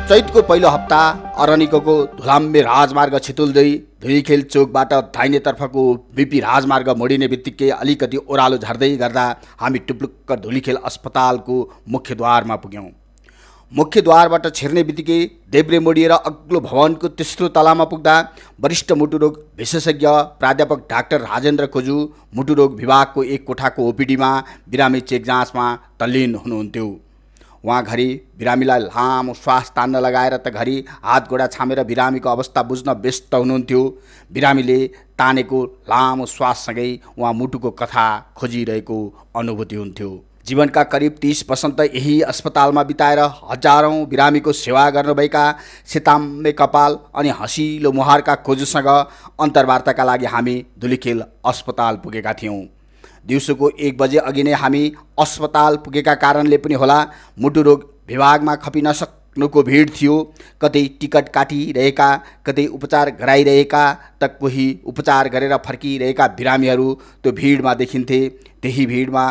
चैतको पहिलो हप्ता अरनिकोको धुलाम्बे राजमार्ग छितुल्दै धुलीखेल चोकबाट दाहिनेतर्फको बिपी राजमार्ग मोडिने बित्तिकै अलिकति ओह्रालो झर्दै गर्दा हामी टुप्लुक्क धुलीखेल अस्पतालको मुख्यद्वारमा पुग्यौँ। मुख्यद्वारबाट छिर्ने बित्तिकै देब्रे मोडिएर अग्लो भवनको तेस्रो तलामा पुग्दा वरिष्ठ मुटुरोग विशेषज्ञ प्राध्यापक डाक्टर राजेन्द्र कोजु मुटुरोग विभागको एक कोठाको ओपिडीमा बिरामी चेक जाँचमा तल्लीन हुनुहुन्थ्यो। उहाँ घरि बिरामीलाई लामो श्वास तान्न लगाएर त घरि हात गोडा छामेर बिरामीको अवस्था बुझ्न व्यस्त हुनुहुन्थ्यो। बिरामीले तानेको लामो श्वाससँगै उहाँ मुटुको कथा खोजिरहेको अनुभूति हुन्थ्यो। जीवनका करिब 30 वसन्त यही अस्पतालमा बिताएर हजारौं बिरामीको सेवा गर्नुभएका सेताम्बे कपाल अनि हँसिलो मुहारका कोजुसँग अन्तर्वार्ताका लागि हामी धुलीखेल अस्पताल पुगेका थियौँ। दिउँसोको 1 बजे अघि नै हामी अस्पताल पुगेका कारणले पनि होला मुटुरोग विभागमा खपिन सक्नुको भिड थियो। कतै टिकट काटिरहेका, कतै उपचार गराइरहेका, त कोही उपचार गरेर फर्किरहेका बिरामीहरू त्यो भिडमा देखिन्थे। त्यही भिडमा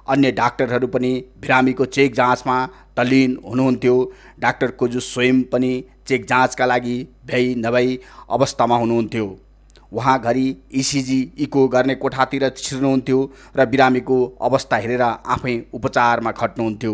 अन्य डाक्टरहरू पनि बिरामीको चेक जाँचमा तल्लीन हुनुहुन्थ्यो। डाक्टर कोजु स्वयं पनि चेक जाँचका लागि भ्याइ नभई अवस्थामा हुनुहुन्थ्यो। उहाँ घरि इसिजी इको गर्ने कोठातिर छिर्नुहुन्थ्यो र बिरामीको अवस्था हेरेर आफै उपचारमा खट्नुहुन्थ्यो।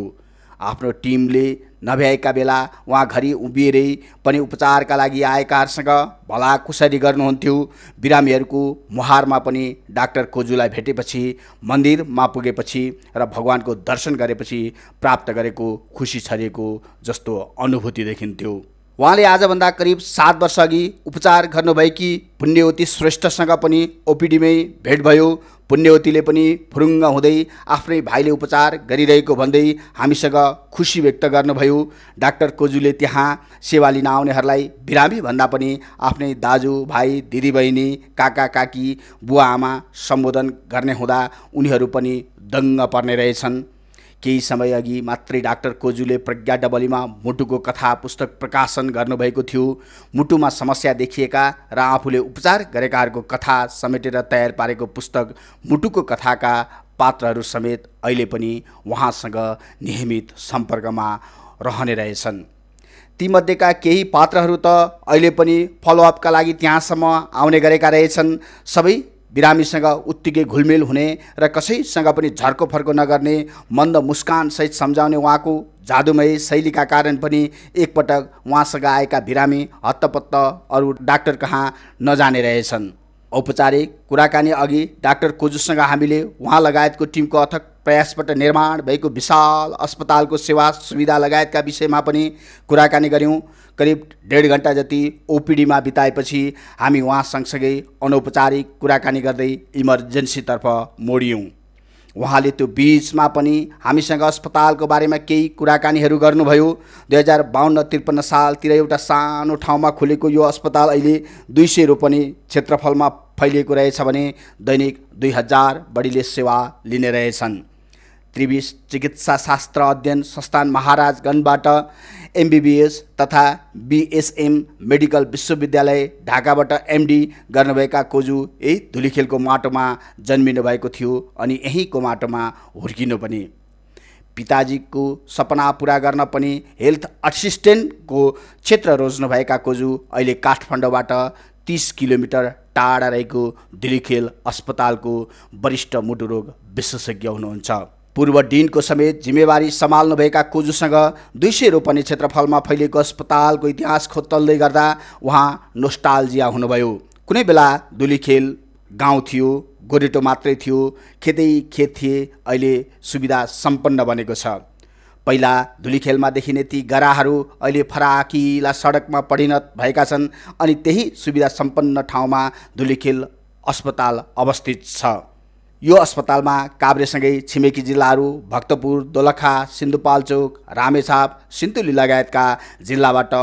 आफ्नो टिमले नभ्याएका बेला उहाँ घरि उभिएरै पनि उपचारका लागि आएकाहरूसँग भलाकुसारी गर्नुहुन्थ्यो। बिरामीहरूको मुहारमा पनि डाक्टर कोजुलाई भेटेपछि, मन्दिरमा पुगेपछि र भगवानको दर्शन गरेपछि प्राप्त गरेको खुसी छरिएको जस्तो अनुभूति देखिन्थ्यो। उहाँले आजभन्दा करिब 7 वर्ष अघि उपचार गर्नुभएकी पुण्यवती श्रेष्ठसँग पनि ओपिडीमै भेट भयो। पुण्यवतीले पनि फुरुङ्ग हुँदै आफ्नै भाइले उपचार गरिरहेको भन्दै हामीसँग खुसी व्यक्त गर्नुभयो। डाक्टर कोजुले त्यहाँ सेवा लिन आउनेहरूलाई बिरामी भन्दा पनि आफ्नै दाजु भाइ, दिदीबहिनी, काका काकी, बुवा आमा सम्बोधन गर्ने हुँदा उनीहरू पनि दङ्ग पर्ने रहेछन्। केही समय अघि मात्रै डाक्टर कोजुले प्रज्ञा डबलीमा मुटुको कथा पुस्तक प्रकाशन गर्नुभएको थियो। मुटुमा समस्या देखिएका र आफूले उपचार गरेकाहरूको कथा समेटेर तयार पारेको पुस्तक मुटुको कथाका पात्रहरू समेत अहिले पनि उहाँसँग नियमित सम्पर्कमा रहने रहेछन्। तीमध्येका केही पात्रहरू त अहिले पनि फलोअपका लागि त्यहाँसम्म आउने गरेका रहेछन्। सबै बिरामीसँग उत्तिकै घुलमिल हुने र कसैसँग पनि झर्को फर्को नगर्ने, मन्द मुस्कानसहित सम्झाउने उहाँको जादुमय शैलीका कारण पनि एकपटक उहाँसँग आएका बिरामी हत्तपत्त अरू डाक्टर कहाँ नजाने रहेछन्। औपचारिक कुराकानी अघि डाक्टर कोजुसँग हामीले उहाँ लगायतको टिमको अथक प्रयासबाट निर्माण भएको विशाल अस्पतालको सेवा सुविधा लगायतका विषयमा पनि कुराकानी गऱ्यौँ। करिब 1.5 घण्टा जति ओपिडीमा बिताएपछि हामी उहाँ सँगसँगै अनौपचारिक कुराकानी गर्दै इमर्जेन्सीतर्फ मोडियौँ। उहाँले त्यो बीचमा पनि हामीसँग अस्पतालको बारेमा केही कुराकानीहरू गर्नुभयो। 2052-53 सालतिर एउटा सानो ठाउँमा खुलेको यो अस्पताल अहिले 200 रोपनी क्षेत्रफलमा फैलिएको रहेछ भने दैनिक 2000 बढीले सेवा लिने रहेछन्। त्रिवी चिकित्सा शास्त्र अध्ययन संस्थान महाराजगञ्जबाट एमबीबीएस तथा बीएसएम मेडिकल विश्वविद्यालय ढाकाबाट एमडी गर्नुभएका कोजु यही धुलीखेलको माटोमा जन्मिनु भएको थियो अनि यहीँको माटोमा हुर्किनु पनि। पिताजीको सपना पुरा गर्न पनि हेल्थ असिस्टेन्टको क्षेत्र रोज्नुभएका कोजु अहिले काठमाडौँबाट 30 किलोमिटर टाढा रहेको धुलीखेल अस्पतालको वरिष्ठ मुटुरोग विशेषज्ञ हुनुहुन्छ। पूर्व डिनको समेत जिम्मेवारी सम्हाल्नुभएका कोजुसँग 200 रोपनी क्षेत्रफलमा फैलिएको अस्पतालको इतिहास खोतल्दै गर्दा उहाँ नोस्टाल्जिया हुनुभयो। कुनै बेला धुलीखेल गाउँ थियो, गोरेटो मात्रै थियो, खेतै खेत थिए, अहिले सुविधा सम्पन्न बनेको छ। पहिला धुलीखेलमा देखिने ती गराहरू अहिले फराकिला सडकमा परिणत भएका छन् अनि त्यही सुविधा सम्पन्न ठाउँमा धुलीखेल अस्पताल अवस्थित छ। यो अस्पतालमा काभ्रेसँगै छिमेकी जिल्लाहरू भक्तपुर, दोलखा, सिन्धुपाल्चोक, रामेछाप, सिन्धुली लगायतका जिल्लाबाट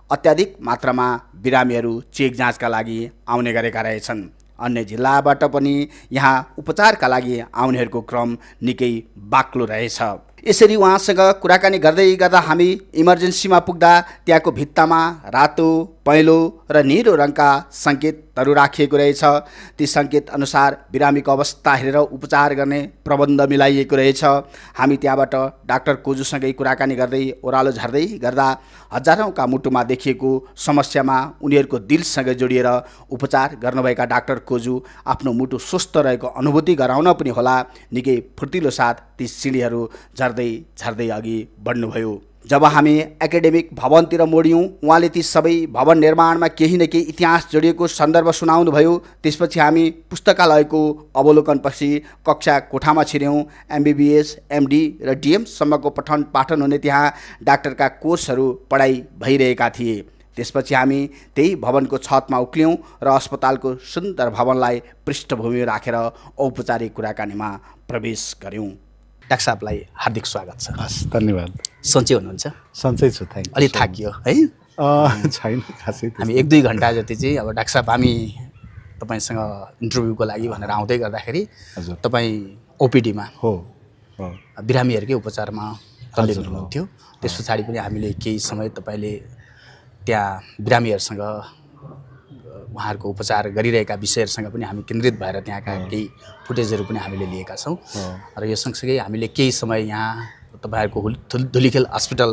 अत्याधिक मात्रामा बिरामीहरू चेक जाँचका लागि आउने गरेका रहेछन्। अन्य जिल्लाबाट पनि यहाँ उपचारका लागि आउनेहरूको क्रम निकै बाक्लो रहेछ। यसरी उहाँसँग कुराकानी गर्दै गर्दा हामी इमर्जेन्सीमा पुग्दा त्यहाँको भित्तामा रातो पहेँलो र निलो रङका सङ्केतहरू राखिएको रहेछ। ती सङ्केत अनुसार बिरामीको अवस्था हेरेर उपचार गर्ने प्रबन्ध मिलाइएको रहेछ। हामी त्यहाँबाट डाक्टर कोजुसँगै कुराकानी गर्दै ओह्रालो झार्दै गर्दा हजारौँका मुटुमा देखिएको समस्यामा उनीहरूको दिलसँग जोडिएर उपचार गर्नुभएका डाक्टर कोजु आफ्नो मुटु स्वस्थ रहेको अनुभूति गराउन पनि होला निकै फुर्तिलो साथ ती सिँढीहरू झर्दै झर्दै अघि बढ्नुभयो। जब हामी एकाडेमिक भवनतिर मोड्यौँ उहाँले ती सबै भवन निर्माणमा केही न केही इतिहास जोडिएको सन्दर्भ सुनाउनुभयो। त्यसपछि हामी पुस्तकालयको अवलोकनपछि कक्षा कोठामा छिर्यौँ। MBBS, MD र DM सम्मको पठन पाठन हुने त्यहाँ डाक्टरका कोर्सहरू पढाइ भइरहेका थिए। त्यसपछि हामी त्यही भवनको छतमा उक्ल्यौँ र अस्पतालको सुन्दर भवनलाई पृष्ठभूमि राखेर औपचारिक कुराकानीमा प्रवेश गऱ्यौँ। डाक्टर साहबलाई हार्दिक स्वागत छ। हस्, धन्यवाद। सन्चै हुनुहुन्छ? सन्चै छु, थ्याङ्क यू। अलि थाकियो है? छैन खासै। हामी 1-2 घन्टा जति चाहिँ अब डाक्टर साहब हामी तपाईँसँग इन्टरभ्यूको लागि भनेर आउँदै गर्दाखेरि तपाईँ OPD-मा हो बिरामीहरूकै उपचारमा तल्लीन हुनुहुन्थ्यो। त्यस पछाडि पनि हामीले केही समय तपाईँले त्यहाँ बिरामीहरूसँग उहाँहरूको उपचार गरिरहेका विषयहरूसँग पनि हामी केन्द्रित भएर त्यहाँका केही फुटेजहरू पनि हामीले लिएका छौँ। र यो सँगसँगै हामीले केही समय यहाँ तपाईँहरूको धुलीखेल हस्पिटल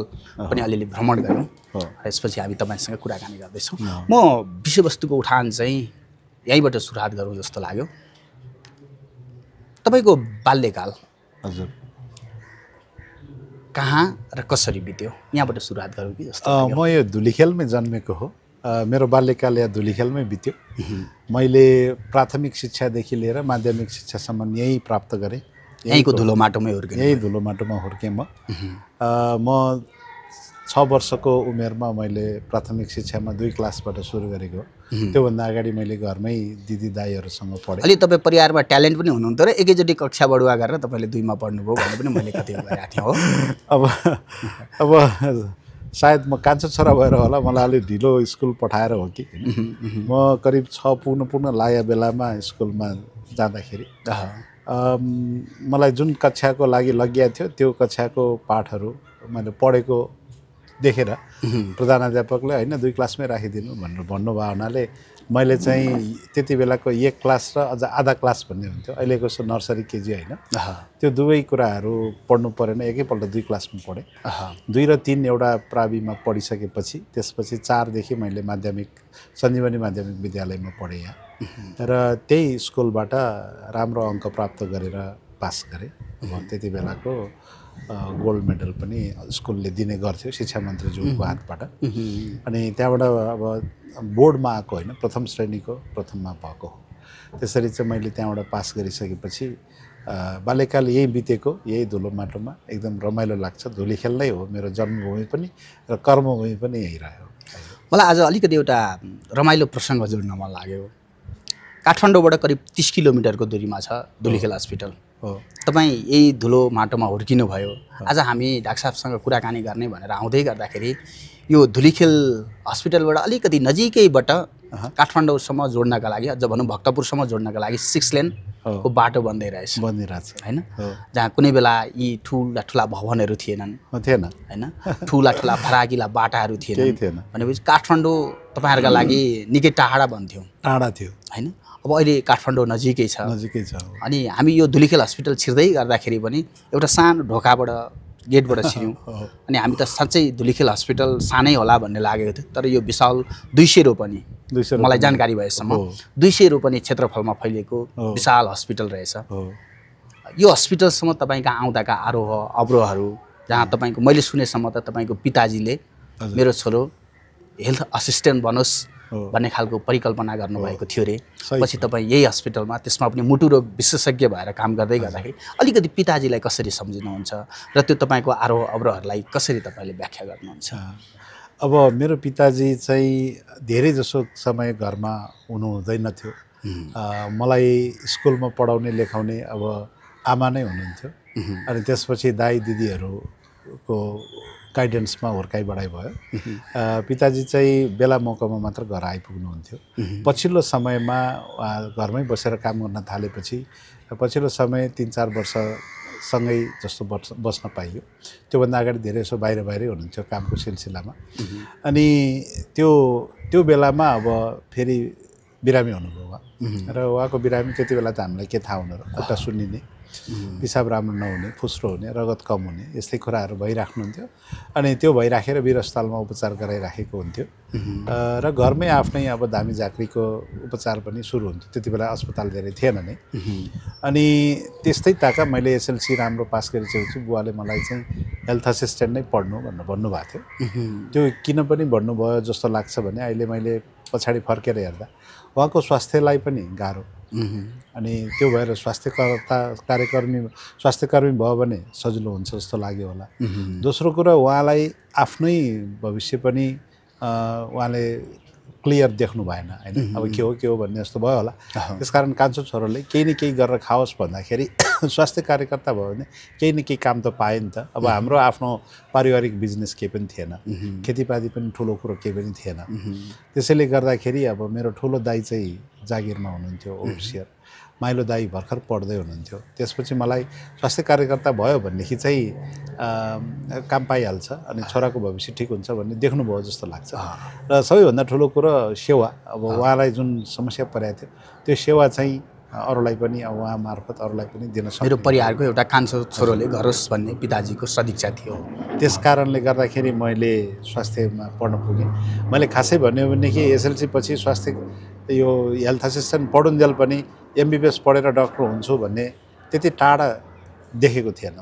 पनि अलिअलि भ्रमण गऱ्यौँ। र यसपछि हामी तपाईँसँग कुराकानी गर्दैछौँ। म विषयवस्तुको उठान चाहिँ यहीँबाट सुरुवात गरौँ जस्तो लाग्यो। तपाईँको बाल्यकाल हजुर कहाँ र कसरी बित्यो, यहाँबाट सुरुवात गरौँ कि जस्तो? म यो धुलीखेलमै जन्मेको हो। मेरो बाल्यकाल यहाँ धुलीखेलमै बित्यो। मैले प्राथमिक शिक्षादेखि लिएर माध्यमिक शिक्षासम्म यहीँ प्राप्त गरेँ। यहीँको धुलो माटोमै हुर्केँ। यही धुलो माटोमा हुर्केँ म। 6 वर्षको उमेरमा मैले प्राथमिक शिक्षामा 2 क्लासबाट सुरु गरेको। त्योभन्दा अगाडि मैले घरमै दिदी दाईहरूसँग पढेँ। अलि तपाईँ परिवारमा ट्यालेन्ट पनि हुनुहुन्थ्यो र एकैचोटि कक्षा बढुवा गरेर तपाईँले 2मा पढ्नुभयो भन्ने पनि मैले कति गरेको थिएँ हो। अब सायद म कान्छो छोरा भएर होला, मलाई अलिक ढिलो स्कुल पठाएर हो कि। म करिब 6 पुग्न लागेको बेलामा स्कुलमा जाँदाखेरि मलाई जुन कक्षाको लागि लगिया थियो त्यो कक्षाको पाठहरू मैले पढेको देखेर प्रधानाध्यापकले होइन 2 क्लासमै राखिदिनु भनेर भन्नुभयो हुनाले मैले चाहिँ त्यति बेलाको 1 क्लास र अझ आधा क्लास भन्ने हुन्थ्यो, अहिलेको जस्तो नर्सरी केजी होइन, त्यो दुवै कुराहरू पढ्नु परेन, एकैपल्ट 2 क्लासमा पढेँ। 2 र 3 एउटा प्राविमा पढिसकेपछि त्यसपछि 4 देखि मैले माध्यमिक सञ्जीवनी माध्यमिक विद्यालयमा पढेँ यहाँ। र त्यही स्कुलबाट राम्रो अङ्क प्राप्त गरेर पास गरेँ। त्यति बेलाको गोल्ड मेडल पनि स्कुलले दिने गर्थ्यो शिक्षा मन्त्रीज्यूको हातबाट। अनि त्यहाँबाट अब बोर्डमा आएको होइन, प्रथम श्रेणीको प्रथममा भएको हो। त्यसरी चाहिँ मैले त्यहाँबाट पास गरिसकेपछि बाल्यकाल यही बितेको, यही धुलो माटोमा एकदम रमाइलो लाग्छ। धुलीखेल नै हो मेरो जन्मभूमि पनि र कर्मभूमि पनि यही रह्यो। मलाई आज अलिकति एउटा रमाइलो प्रसङ्ग जोड्न मन लाग्यो। काठमाडौँबाट करिब 30 किलोमिटरको दूरीमा छ धुलीखेल हस्पिटल। तपाईँ यही धुलो माटोमा हुर्किनु भयो। आज हामी डाक्टर साहबसँग कुराकानी गर्ने भनेर आउँदै गर्दाखेरि यो धुलीखेल हस्पिटलबाट अलिकति नजिकैबाट काठमाडौँसम्म जोड्नका लागि, अझ भनौँ भक्तपुरसम्म जोड्नका लागि 6 लेन को बाटो बनिरहेछ होइन, जहाँ कुनै बेला यी ठुला भवनहरू थिएनन् होइन, ठुला फराकिला बाटाहरू थिएनन् भनेपछि काठमाडौँ तपाईँहरूका लागि निकै टाढा बन्थ्यो, टाढा थियो होइन। अब अहिले काठमाडौँ नजिकै छ। अनि हामी यो धुलीखेल हस्पिटल छिर्दै गर्दाखेरि पनि एउटा सानो ढोकाबाट गेटबाट छिर्यौँ। अनि हामी त साँच्चै धुलीखेल हस्पिटल सानै होला भन्ने लागेको थियो, तर यो विशाल 200 रोपनी, मलाई जानकारी भएसम्म 200 रोपनी क्षेत्रफलमा फैलिएको विशाल हस्पिटल रहेछ। यो हस्पिटलसम्म तपाईँका आउँदाका आरोह अवरोहहरू, जहाँ तपाईँको मैले सुनेसम्म त तपाईँको पिताजीले मेरो छोरो हेल्थ असिस्टेन्ट बनोस् भन्ने खालको परिकल्पना गर्नुभएको थियो रे। पछि तपाईँ यही हस्पिटलमा, त्यसमा पनि मुटु रोग विशेषज्ञ भएर काम गर्दै गर्दाखेरि अलिकति पिताजीलाई कसरी सम्झिनुहुन्छ र त्यो तपाईँको आरोह अवरोहहरूलाई कसरी तपाईँले व्याख्या गर्नुहुन्छ? अब मेरो पिताजी चाहिँ धेरै जसो समय घरमा हुनुहुँदैन थियो। मलाई स्कुलमा पढाउने लेखाउने अब आमा नै हुनुहुन्थ्यो। अनि त्यसपछि दाई दिदीहरूको गाइडेन्समा हुर्काइ बढाइ भयो। पिताजी चाहिँ बेला मौकामा मात्र घर आइपुग्नुहुन्थ्यो। पछिल्लो समयमा घरमै बसेर काम गर्न थालेपछि पछिल्लो समय 3-4 वर्ष सँगै जस्तो बस्न पाइयो। त्योभन्दा अगाडि धेरै यसो बाहिरै हुनुहुन्थ्यो कामको सिलसिलामा। अनि त्यो बेलामा अब फेरि बिरामी हुनुभयो उहाँ र उहाँको बिरामी त्यति बेला त हामीलाई के थाहा हुनु र, खुट्टा सुन्निने, पिसाब राम्रो नहुने, फुस्रो हुने, रगत कम हुने, यस्तै कुराहरू भइराख्नुहुन्थ्यो। अनि त्यो भइराखेर वीर अस्पतालमा उपचार गराइराखेको हुन्थ्यो र घरमै आफ्नै अब धामी झाँक्रीको उपचार पनि सुरु हुन्थ्यो। त्यति बेला अस्पताल धेरै थिएन नै। अनि त्यस्तै ताका मैले एसएलसी राम्रो पास गरिसकेपछि बुवाले मलाई चाहिँ हेल्थ असिस्टेन्ट नै पढ्नु भनेर भन्नुभएको थियो। त्यो किन पनि भन्नुभयो जस्तो लाग्छ भने अहिले मैले पछाडि फर्केर हेर्दा उहाँको स्वास्थ्यलाई पनि गाह्रो, अनि त्यो भएर स्वास्थ्यकर्मी भयो भने सजिलो हुन्छ जस्तो लाग्यो होला। दोस्रो कुरा उहाँलाई आफ्नै भविष्य पनि उहाँले क्लियर देख्नु भएन हैन, अब के हो भन्ने जस्तो भयो होला। त्यसकारण कान्छो छोरोले केही न केही गरेर खाओस् भन्दाखेरि स्वास्थ्य कार्यकर्ता भयो भने केही न केही काम त पाए नि त। अब हाम्रो आफ्नो पारिवारिक बिजनेस केही पनि थिएन, खेतीपाती पनि ठुलो कुरो केही पनि थिएन। त्यसैले गर्दाखेरि अब मेरो ठुलो दाइ चाहिँ जागिरमा हुनुहुन्थ्यो, ओभरसियर। माइलो दाइ भर्खर पढ्दै हुनुहुन्थ्यो। त्यसपछि मलाई स्वास्थ्य कार्यकर्ता भयो भनेदेखि चाहिँ काम पाइहाल्छ अनि छोराको भविष्य ठिक हुन्छ भन्ने देख्नुभयो जस्तो लाग्छ। र सबैभन्दा ठुलो कुरो सेवा, अब उहाँलाई जुन समस्या परेको थियो त्यो सेवा चाहिँ अरूलाई पनि अब उहाँ मार्फत अरूलाई पनि दिन सक्छ। मेरो परिवारको एउटा कान्छो छोरोले गरोस् भन्ने पिताजीको सदिच्छा थियो। त्यस कारणले गर्दाखेरि मैले स्वास्थ्यमा पढ्न पुगेँ। मैले खासै भन्यो भनेदेखि एसएलसी पछि स्वास्थ्य यो हेल्थ असिस्टेन्ट पढुन्जेल पनि एमबिबिएस पढेर डक्टर हुन्छु भन्ने त्यति टाढा देखेको थिएन।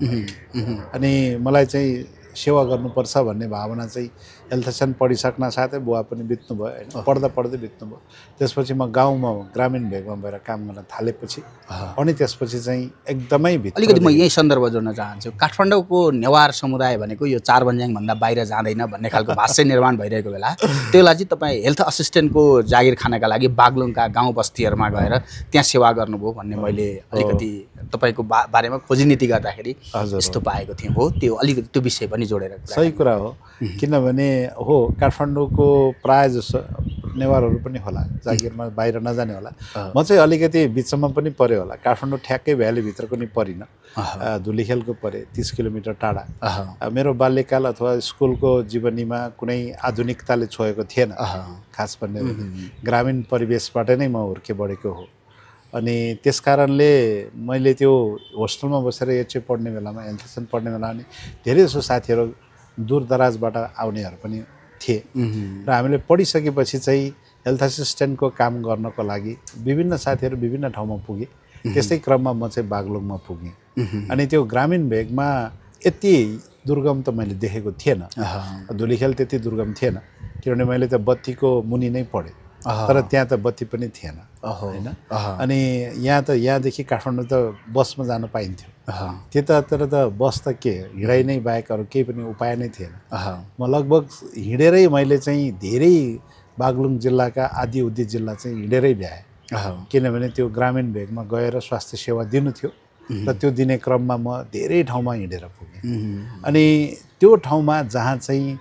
अनि मलाई चाहिँ सेवा गर्नुपर्छ भन्ने भावना चाहिँ हेल्थ असिस्टेन्ट पढिसक्न साथै बुवा पनि बित्नुभयो हैन, पढ्दा बित्नुभयो। त्यसपछि म गाउँमा ग्रामीण भेगमा भएर काम गर्न थालेपछि अनि त्यसपछि चाहिँ एकदमै अलिकति म यही सन्दर्भ जोड्न चाहन्छु। काठमाडौँको नेवार समुदाय भनेको यो 4 भन्दा बाहिर जाँदैन भन्ने खालको भाष्य निर्माण भइरहेको बेला त्यो बेला चाहिँ तपाईँ हेल्थ असिस्टेन्टको जागिर खानका लागि बागलुङका गाउँ बस्तीहरूमा गएर त्यहाँ सेवा गर्नुभयो भन्ने मैले अलिकति तपाईँको बारेमा खोजनीति गर्दाखेरि यस्तो पाएको थिएँ। हो, त्यो अलिकति त्यो विषय पनि जोडेर। सही कुरा हो, किनभने हो काठमाडौँको प्राय जसो नेवारहरू पनि होला जागिरमा बाहिर नजाने होला। म चाहिँ अलिकति बिचमा पनि पऱ्यो होला। काठमाडौँ ठ्याक्कै भ्यालीभित्रको नि परिनँ, धुलीखेलको परे 30 किलोमिटर टाढा। मेरो बाल्यकाल अथवा स्कुलको जीवनीमा कुनै आधुनिकताले छोएको थिएन खास भन्ने ग्रामीण परिवेशबाट नै म हुर्के बढेको हो। अनि त्यस कारणले मैले त्यो होस्टेलमा बसेर एचए पढ्ने बेलामा एन्थेसन पढ्ने बेलामा नि धेरै जसो साथीहरू दूर दराजबाट आउनेहरू पनि थिए र हामीले पढिसकेपछि चाहिँ हेल्थ असिस्टेन्टको काम गर्नको लागि विभिन्न साथीहरू विभिन्न ठाउँमा पुगे। त्यस्तै क्रममा म चाहिँ बागलुङमा पुगेँ। अनि त्यो ग्रामीण भेगमा यति दुर्गम त मैले देखेको थिएन। धुलीखेल त्यति दुर्गम थिएन किनभने मैले त बत्तीको मुनि नै पढेँ, तर त्यहाँ त बत्ती पनि थिएन हैन। अनि यहाँदेखि काठमाडौँ त बसमा जान पाइन्थ्यो, त्यतातिर त बस त के हिँडाइ नै बाहेक अरू केही पनि उपाय नै थिएन। म लगभग हिँडेरै मैले चाहिँ धेरै बागलुङ जिल्लाका आदि उदी जिल्ला चाहिँ हिँडेरै भ्याएँ, किनभने त्यो ग्रामीण भेगमा गएर स्वास्थ्य सेवा दिनु थियो र त्यो दिने क्रममा म धेरै ठाउँमा हिँडेर पुगेँ। अनि त्यो ठाउँमा जहाँ चाहिँ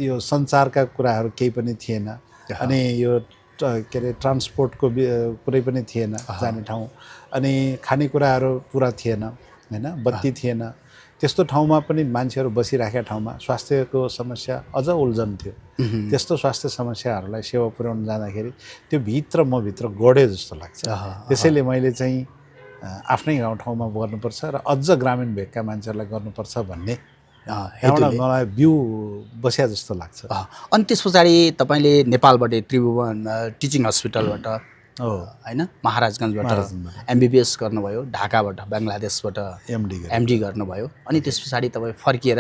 यो सञ्चारका कुराहरू केही पनि थिएन, अनि यो के अरे ट्रान्सपोर्टको कुरै पनि थिएन जाने ठाउँ, अनि खानेकुराहरू पुरा थिएन हैन, बत्ती थिएन। त्यस्तो ठाउँमा पनि मान्छेहरू बसिराखेका ठाउँमा स्वास्थ्यको समस्या अझ उल्झन थियो। त्यस्तो स्वास्थ्य समस्याहरूलाई सेवा पुर्याउन जाँदाखेरि त्यो म भित्र गढे जस्तो लाग्छ। त्यसैले मैले चाहिँ आफ्नै गाउँठाउँमा गर्नुपर्छ र अझ ग्रामीण भेगका मान्छेहरूलाई गर्नुपर्छ भन्ने एउटा मलाई बिउ बस्या जस्तो लाग्छ। अनि त्यस पछाडि तपाईँले नेपालबाट त्रिभुवन टिचिङ हस्पिटलबाट हैन महाराजगञ्जबाट एमबिबिएस गर्नुभयो, ढाकाबाट बङ्गलादेशबाट एमडी गर्नुभयो। अनि त्यस पछाडि तपाईँ फर्किएर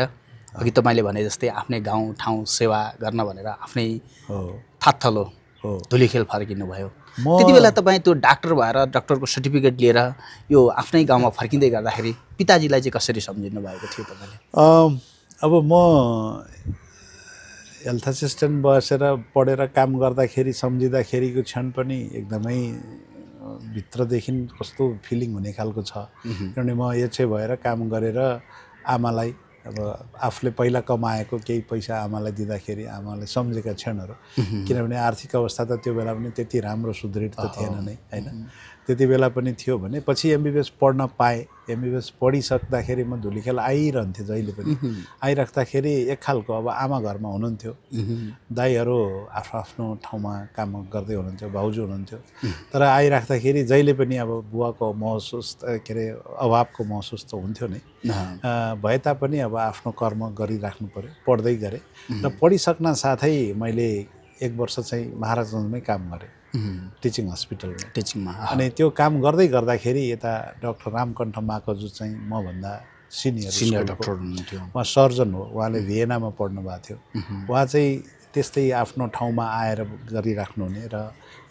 अघि तपाईँले भने जस्तै आफ्नै गाउँ ठाउँ सेवा गर्न भनेर आफ्नै थात्थलो धुलीखेल फर्किनुभयो। त्यति बेला तपाईँ त्यो डाक्टर भएर डाक्टरको सर्टिफिकेट लिएर यो आफ्नै गाउँमा फर्किँदै गर्दाखेरि पिताजीलाई चाहिँ कसरी सम्झिनु भएको थियो तपाईँले? अब म हेल्थ असिस्टेन्ट बसेर पढेर काम गर्दाखेरि सम्झिँदाखेरिको क्षण पनि एकदमै भित्रदेखि कस्तो फिलिङ हुने खालको छ। किनभने म एचए भएर काम गरेर आमालाई अब आफूले पहिला कमाएको केही पैसा आमालाई दिँदाखेरि आमाले सम्झेका क्षणहरू, किनभने आर्थिक अवस्था त त्यो बेला पनि त्यति राम्रो सुदृढ त थिएन नै हैन। त्यति बेला पनि थियो भने पछि एमबिबिएस पढ्न पाएँ एमबिबिएस पढिसक्दाखेरि म धुलीखेल आइरहन्थेँ जहिले पनि आइराख्दाखेरि एक खालको अब आमा घरमा हुनुहुन्थ्यो दाइहरू आफ्नो आफ्नो ठाउँमा काम गर्दै हुनुहुन्थ्यो भाउजू हुनुहुन्थ्यो तर आइराख्दाखेरि जहिले पनि अब बुवाको महसुस के अरे अभावको महसुस त हुन्थ्यो नै भए तापनि अब आफ्नो कर्म गरिराख्नु पर्यो पढ्दै गरेँ र पढिसक्न साथै मैले 1 वर्ष चाहिँ महाराजगञ्जमै काम गरेँ टिचिङ हस्पिटलमा अनि त्यो काम गर्दै गर्दाखेरि यता डाक्टर रामकण्ठ माकजु चाहिँ मभन्दा सिनियर डाक्टर हुनुहुन्थ्यो उहाँ सर्जन हो उहाँले भियेनामा पढ्नु भएको थियो उहाँ चाहिँ त्यस्तै आफ्नो ठाउँमा आएर गरिराख्नुहुने र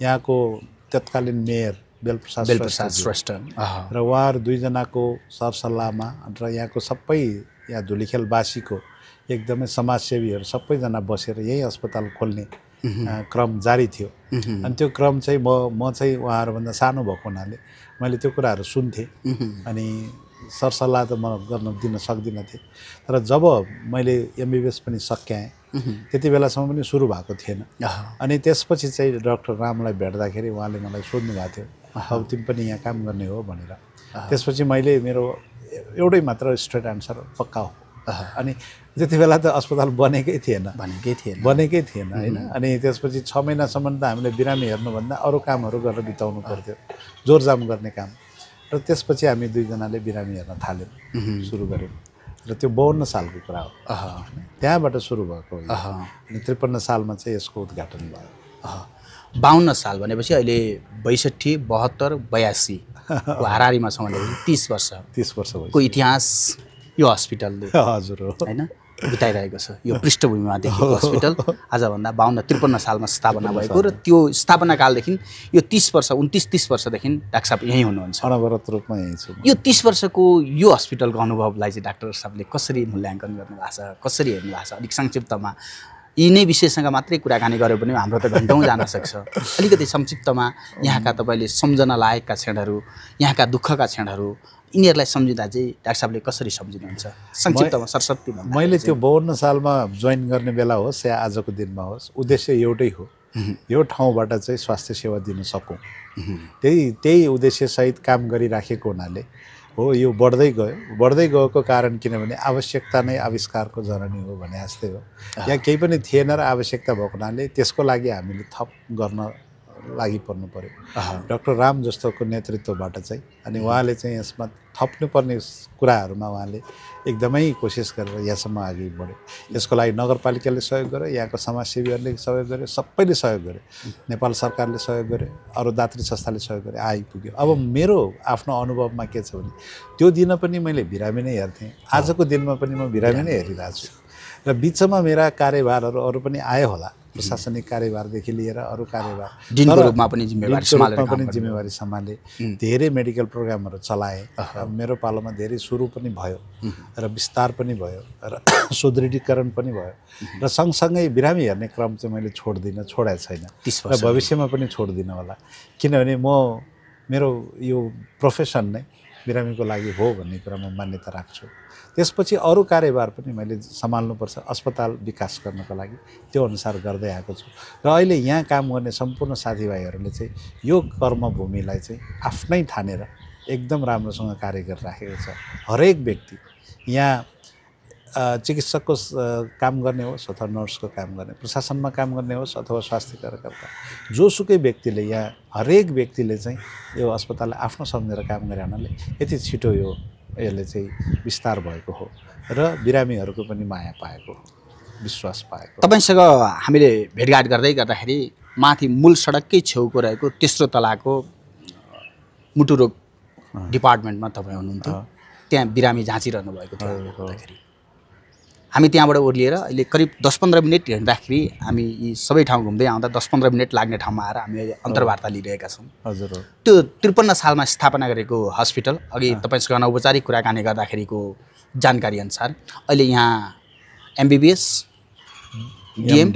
यहाँको तत्कालीन मेयर बेलप्रसाद श्रेष्ठ र उहाँहरू दुईजनाको सरसल्लाहमा र यहाँको सबै यहाँ धुलीखेलवासीको एकदमै समाजसेवीहरू सबैजना बसेर यही अस्पताल खोल्ने क्रम जारी थियो अनि त्यो क्रम चाहिँ म चाहिँ उहाँहरूभन्दा सानो भएको हुनाले मैले त्यो कुराहरू सुन्थेँ अनि सरसल्लाह त म गर्न दिन सक्दिनँ थिएँ तर जब मैले एमबिबिएस पनि सक्याएँ त्यति बेलासम्म पनि सुरु भएको थिएन अनि त्यसपछि चाहिँ डाक्टर रामलाई भेट्दाखेरि उहाँले मलाई सोध्नु भएको थियो अब तिमी पनि यहाँ काम गर्ने हो भनेर त्यसपछि मैले मेरो एउटै मात्र स्ट्रेट आन्सर पक्का हो अनि त्यति बेला त अस्पताल बनेकै थिएन होइन अनि त्यसपछि 6 महिनासम्म त हामीले बिरामी हेर्नुभन्दा अरू कामहरू गरेर बिताउनु पर्थ्यो जोरजाम गर्ने काम र त्यसपछि हामी दुईजनाले बिरामी हेर्न थाल्यौँ सुरु गऱ्यौँ र त्यो 52 सालको कुरा हो त्यहाँबाट सुरु भएको हो अनि 53 सालमा चाहिँ यसको उद्घाटन भयो 52 साल भनेपछि अहिले 62, 72, 82 को हाराहारीमा छ भनेपछि 30 वर्षको इतिहास यो हस्पिटलले हजुर हैन बिताइरहेको छ यो पृष्ठभूमिमा देखिएको हस्पिटल आजभन्दा 52-53 सालमा स्थापना भएको र त्यो स्थापना कालदेखि यो 30 वर्ष 29-30 वर्षदेखि डाक्टर साहब यहीँ हुनुहुन्छ अनवरत रूपमा यहीँ छु यो 30 वर्षको यो हस्पिटलको अनुभवलाई चाहिँ डाक्टर साहबले कसरी मूल्याङ्कन गर्नुभएको छ कसरी हेर्नु भएको छ अलिक संक्षिप्तमा यिनै विषयसँग मात्रै कुराकानी गरे पनि हाम्रो त घण्टौँ जान सक्छ अलिकति संक्षिप्तमा यहाँका तपाईले सम्झन लायकका क्षणहरू यहाँका दुःखका क्षणहरू यिनीहरूलाई सम्झिँदा चाहिँ डाक्टर साहबले कसरी सम्झिनुहुन्छ संक्षिप्तमा सरस्वती मैले त्यो 52 सालमा जोइन गर्ने बेला होस् या आजको दिनमा होस् उद्देश्य एउटै हो यो ठाउँबाट चाहिँ स्वास्थ्य सेवा दिन सकौँ त्यही उद्देश्यसहित काम गरिराखेको हुनाले हो यो बढ्दै गएको कारण किनभने आवश्यकता नै आविष्कारको जननी हो भने जस्तै हो यहाँ केही पनि थिएन र आवश्यकता भएको हुनाले त्यसको लागि हामीले थप गर्न लागि पर्नु पर्यो डाक्टर राम जस्तोको नेतृत्वबाट चाहिँ अनि उहाँले चाहिँ यसमा थप्नुपर्ने कुराहरूमा उहाँले एकदमै कोसिस गरेर यहाँसम्म अघि बढ्यो यसको लागि नगरपालिकाले सहयोग गर्यो यहाँको समाजसेवीहरूले सहयोग गर्यो सबैले सहयोग गर्यो नेपाल सरकारले सहयोग गर्यो अरू दात्री संस्थाले सहयोग गर्यो आइपुग्यो अब मेरो आफ्नो अनुभवमा के छ भने त्यो दिन पनि मैले बिरामी नै हेर्थेँ आजको दिनमा पनि म बिरामी नै हेरिरहेको छु र बिचमा मेरा कार्यभारहरू अरू पनि आयो होला प्रशासनिक कार्यभारदेखि लिएर अरू कार्यभार दिनको रूपमा पनि जिम्मेवारी सम्हाले धेरै मेडिकल प्रोग्रामहरू चलाएँ मेरो पालोमा धेरै सुरु पनि भयो र विस्तार पनि भयो र सुदृढीकरण पनि भयो र सँगसँगै बिरामी हेर्ने क्रम चाहिँ मैले छोडेको छैन र भविष्यमा पनि छोड्दिनँ होला किनभने मेरो यो प्रोफेसन नै बिरामीको लागि हो भन्ने कुरामा मान्यता राख्छु त्यसपछि अरू कार्यभार पनि मैले सम्हाल्नुपर्छ अस्पताल विकास गर्नको लागि त्यो अनुसार गर्दै आएको छु र अहिले यहाँ काम गर्ने सम्पूर्ण साथीभाइहरूले चाहिँ यो कर्मभूमिलाई चाहिँ आफ्नै ठानेर एकदम राम्रोसँग कार्य गरिराखेको छ हरेक व्यक्ति यहाँ चिकित्सकको काम गर्ने होस् अथवा नर्सको काम गर्ने प्रशासनमा काम गर्ने होस् अथवा स्वास्थ्य कार्यकर्ता जोसुकै व्यक्तिले यहाँ हरेक व्यक्तिले चाहिँ यो अस्पताललाई आफ्नो सम्झेर काम गरे हुनाले यति छिटो यसले चाहिँ विस्तार भएको हो र बिरामीहरूको पनि माया पाएको हो विश्वास पाएको तपाईसँग हामीले भेटघाट गर्दाखेरि माथि मूल सडककै छेउको रहेको तेस्रो तलाको मुटु रोग डिपार्टमेन्टमा तपाईँ हुनुहुन्थ्यो त्यहाँ बिरामी झाँचिरहनु भएको थियो हामी त्यहाँबाट ओर्लिएर अहिले करिब 10-15 मिनट हिँड्दाखेरि हामी यी सबै ठाउँ घुम्दै आउँदा 10-15 मिनट लाग्ने ठाउँमा आएर हामी अन्तर्वार्ता लिइरहेका छौँ हजुर त्यो 53 सालमा स्थापना गरेको हस्पिटल अघि तपाईँसँग अनौपचारिक कुराकानी गर्दाखेरिको जानकारी अनुसार अहिले यहाँ एमबिबिएस डिएम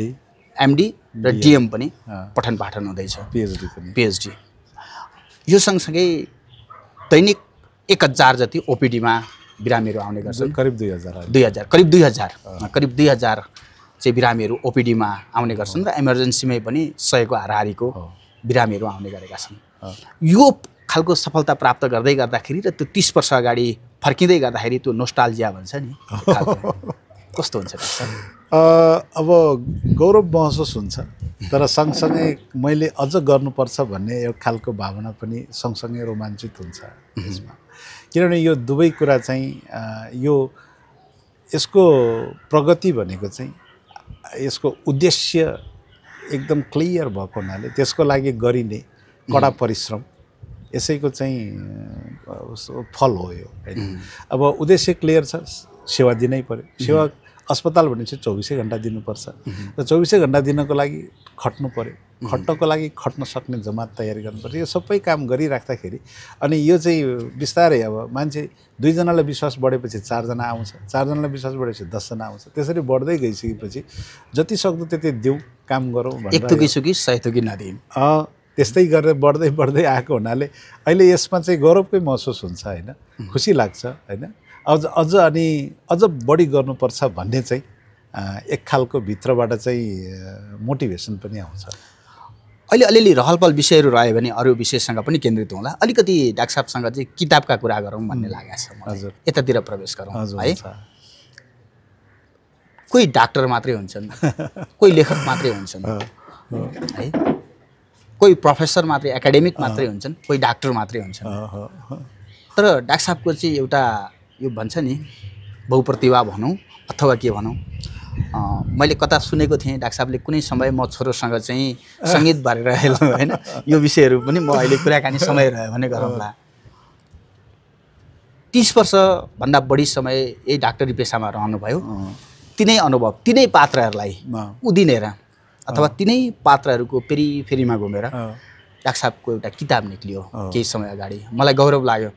एमडी र डिएम पनि पठन पाठन हुँदैछ पिएचडी यो सँगसँगै दैनिक 1000 जति ओपिडीमा बिरामीहरू आउने गर्छन् करिब 2000 चाहिँ बिरामीहरू ओपिडीमा आउने गर्छन् र इमर्जेन्सीमै पनि 100को हाराहारीको बिरामीहरू आउने गरेका छन् यो खालको सफलता प्राप्त गर्दै गर्दाखेरि र त्यो 30 वर्ष अगाडि फर्किँदै गर्दाखेरि त्यो नोस्टाल्जिया भन्छ नि कस्तो हुन्छ अब गौरव महसुस हुन्छ तर सँगसँगै मैले अझ गर्नुपर्छ भन्ने एक खालको भावना पनि सँगसँगै रोमाञ्चित हुन्छ यसमा किनभने यो दुवै कुरा चाहिँ यो यसको प्रगति भनेको चाहिँ यसको उद्देश्य एकदम क्लियर भएको हुनाले त्यसको लागि गरिने कडा परिश्रम यसैको चाहिँ फल हो यो हैन अब उद्देश्य क्लियर छ सेवा दिनै पर्यो सेवा अस्पताल भनेपछि 24 घण्टा दिनुपर्छ र 24 घण्टा दिनको लागि खट्नु पर्यो खट्नको लागि खट्न सक्ने जमात तयारी गर्नुपर्छ यो सबै काम गरिराख्दाखेरि अनि यो चाहिँ बिस्तारै अब मान्छे 2 जनालाई विश्वास बढेपछि 4 जना आउँछ 4 जनालाई विश्वास बढेपछि 10 जना आउँछ त्यसरी बढ्दै गइसकेपछि जति सक्दो त्यति देऊ काम गरौँ भनेर एक थुकी सुकी सय थुकी नदिन त्यस्तै गरेर बढ्दै आएको हुनाले अहिले यसमा चाहिँ गौरवकै महसुस हुन्छ हैन खुसी लाग्छ हैन अझ बढी गर्नुपर्छ भन्ने चाहिँ एक खालको भित्रबाट चाहिँ मोटिभेसन पनि आउँछ अहिले अलिअलि रहलपहल विषयहरू रह्यो भने अरू विषयसँग पनि केन्द्रित होला अलिकति डाक्टर साहबसँग चाहिँ किताबका कुरा गरौँ भन्ने लागेको छ मलाई यतातिर प्रवेश गरौँ है कोही डाक्टर मात्रै हुन्छन् कोही लेखक मात्रै हुन्छन् है कोही प्रोफेसर मात्रै एकाडेमिक मात्रै हुन्छन् कोही डाक्टर मात्रै हुन्छन् तर डाक्टर साहबको चाहिँ एउटा यो भन्छ नि बहुप्रतिभा भनौँ अथवा के भनौँ मैले कता सुनेको थिएँ डाक्टर साहबले कुनै समय म छोरोसँग चाहिँ सङ्गीत भरेर होइन यो विषयहरू पनि म अहिले कुराकानी समय रह्यो भने गरौँला 30 वर्षभन्दा बढी समय यही डाक्टरी पेसामा रहनुभयो तिनै अनुभव तिनै पात्रहरूलाई उदिनेर अथवा तिनै पात्रहरूको फेरिमा घुमेर डाक्टर साहबको एउटा किताब निक्लियो केही समय अगाडि मलाई गौरव लाग्यो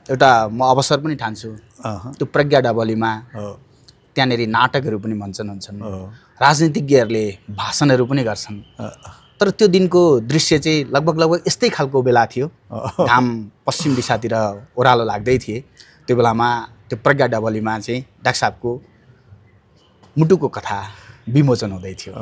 एउटा म अवसर पनि ठान्छु त्यो प्रज्ञा डबलीमा त्यहाँनेरि नाटकहरू पनि हुन्छन् राजनीतिज्ञहरूले भाषणहरू पनि गर्छन् तर त्यो दिनको दृश्य चाहिँ लगभग यस्तै खालको बेला थियो घाम पश्चिम दिशातिर ओह्रालो लाग्दै थिए त्यो बेलामा त्यो प्रज्ञा डबलीमा चाहिँ डाक्टर साहबको मुटुको कथा विमोचन हुँदै थियो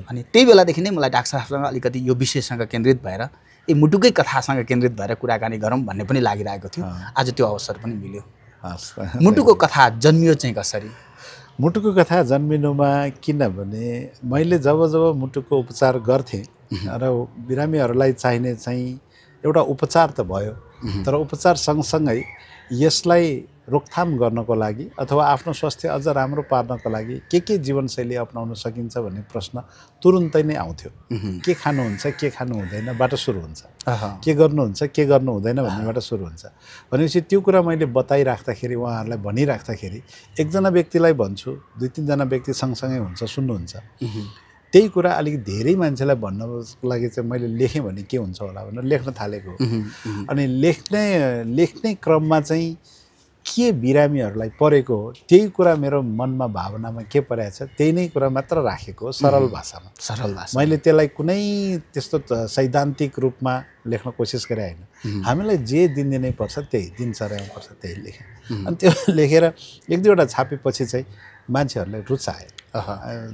अनि त्यही बेलादेखि नै मलाई डाक्टर साहबसँग अलिकति यो विषयसँग केन्द्रित भएर यी मुटुकै कथासँग केन्द्रित भएर कुराकानी गरौँ भन्ने पनि लागिरहेको थियो आज त्यो अवसर पनि मिल्यो मुटुको कथा जन्मियो चाहिँ कसरी मुटुको कथा जन्मिनुमा किनभने मैले जब मुटुको उपचार गर्थेँ र बिरामीहरूलाई चाहिने चाहिँ एउटा उपचार त भयो तर उपचार सँगसँगै यसलाई रोकथाम गर्नको लागि अथवा आफ्नो स्वास्थ्य अझ राम्रो पार्नको लागि के जीवनशैली अपनाउन सकिन्छ भन्ने प्रश्न तुरुन्तै नै आउँथ्यो के खानुहुन्छ के खानु हुँदैनबाट सुरु हुन्छ के गर्नुहुन्छ के गर्नु हुँदैन भन्नेबाट सुरु हुन्छ भनेपछि त्यो कुरा मैले बताइराख्दाखेरि उहाँहरूलाई भनिराख्दाखेरि एकजना व्यक्तिलाई भन्छु 2-3 जना व्यक्ति सँगसँगै हुन्छ सुन्नुहुन्छ त्यही कुरा अलिक धेरै मान्छेलाई भन्नको लागि चाहिँ मैले लेखेँ भने के हुन्छ होला भनेर लेख्न थालेको अनि लेख्ने क्रममा चाहिँ के बिरामीहरूलाई परेको हो त्यही कुरा मेरो मनमा भावनामा के परेको छ त्यही नै कुरा मात्र राखेको हो सरल भाषामा मैले त्यसलाई कुनै त्यस्तो सैद्धान्तिक रूपमा लेख्न कोसिस गरे हैन हामीलाई जे दिनै पर्छ त्यही दिनचर्यामा पर्छ त्यही लेखेँ अनि त्यो लेखेर 1-2वटा छापेपछि चाहिँ मान्छेहरूले रुचाए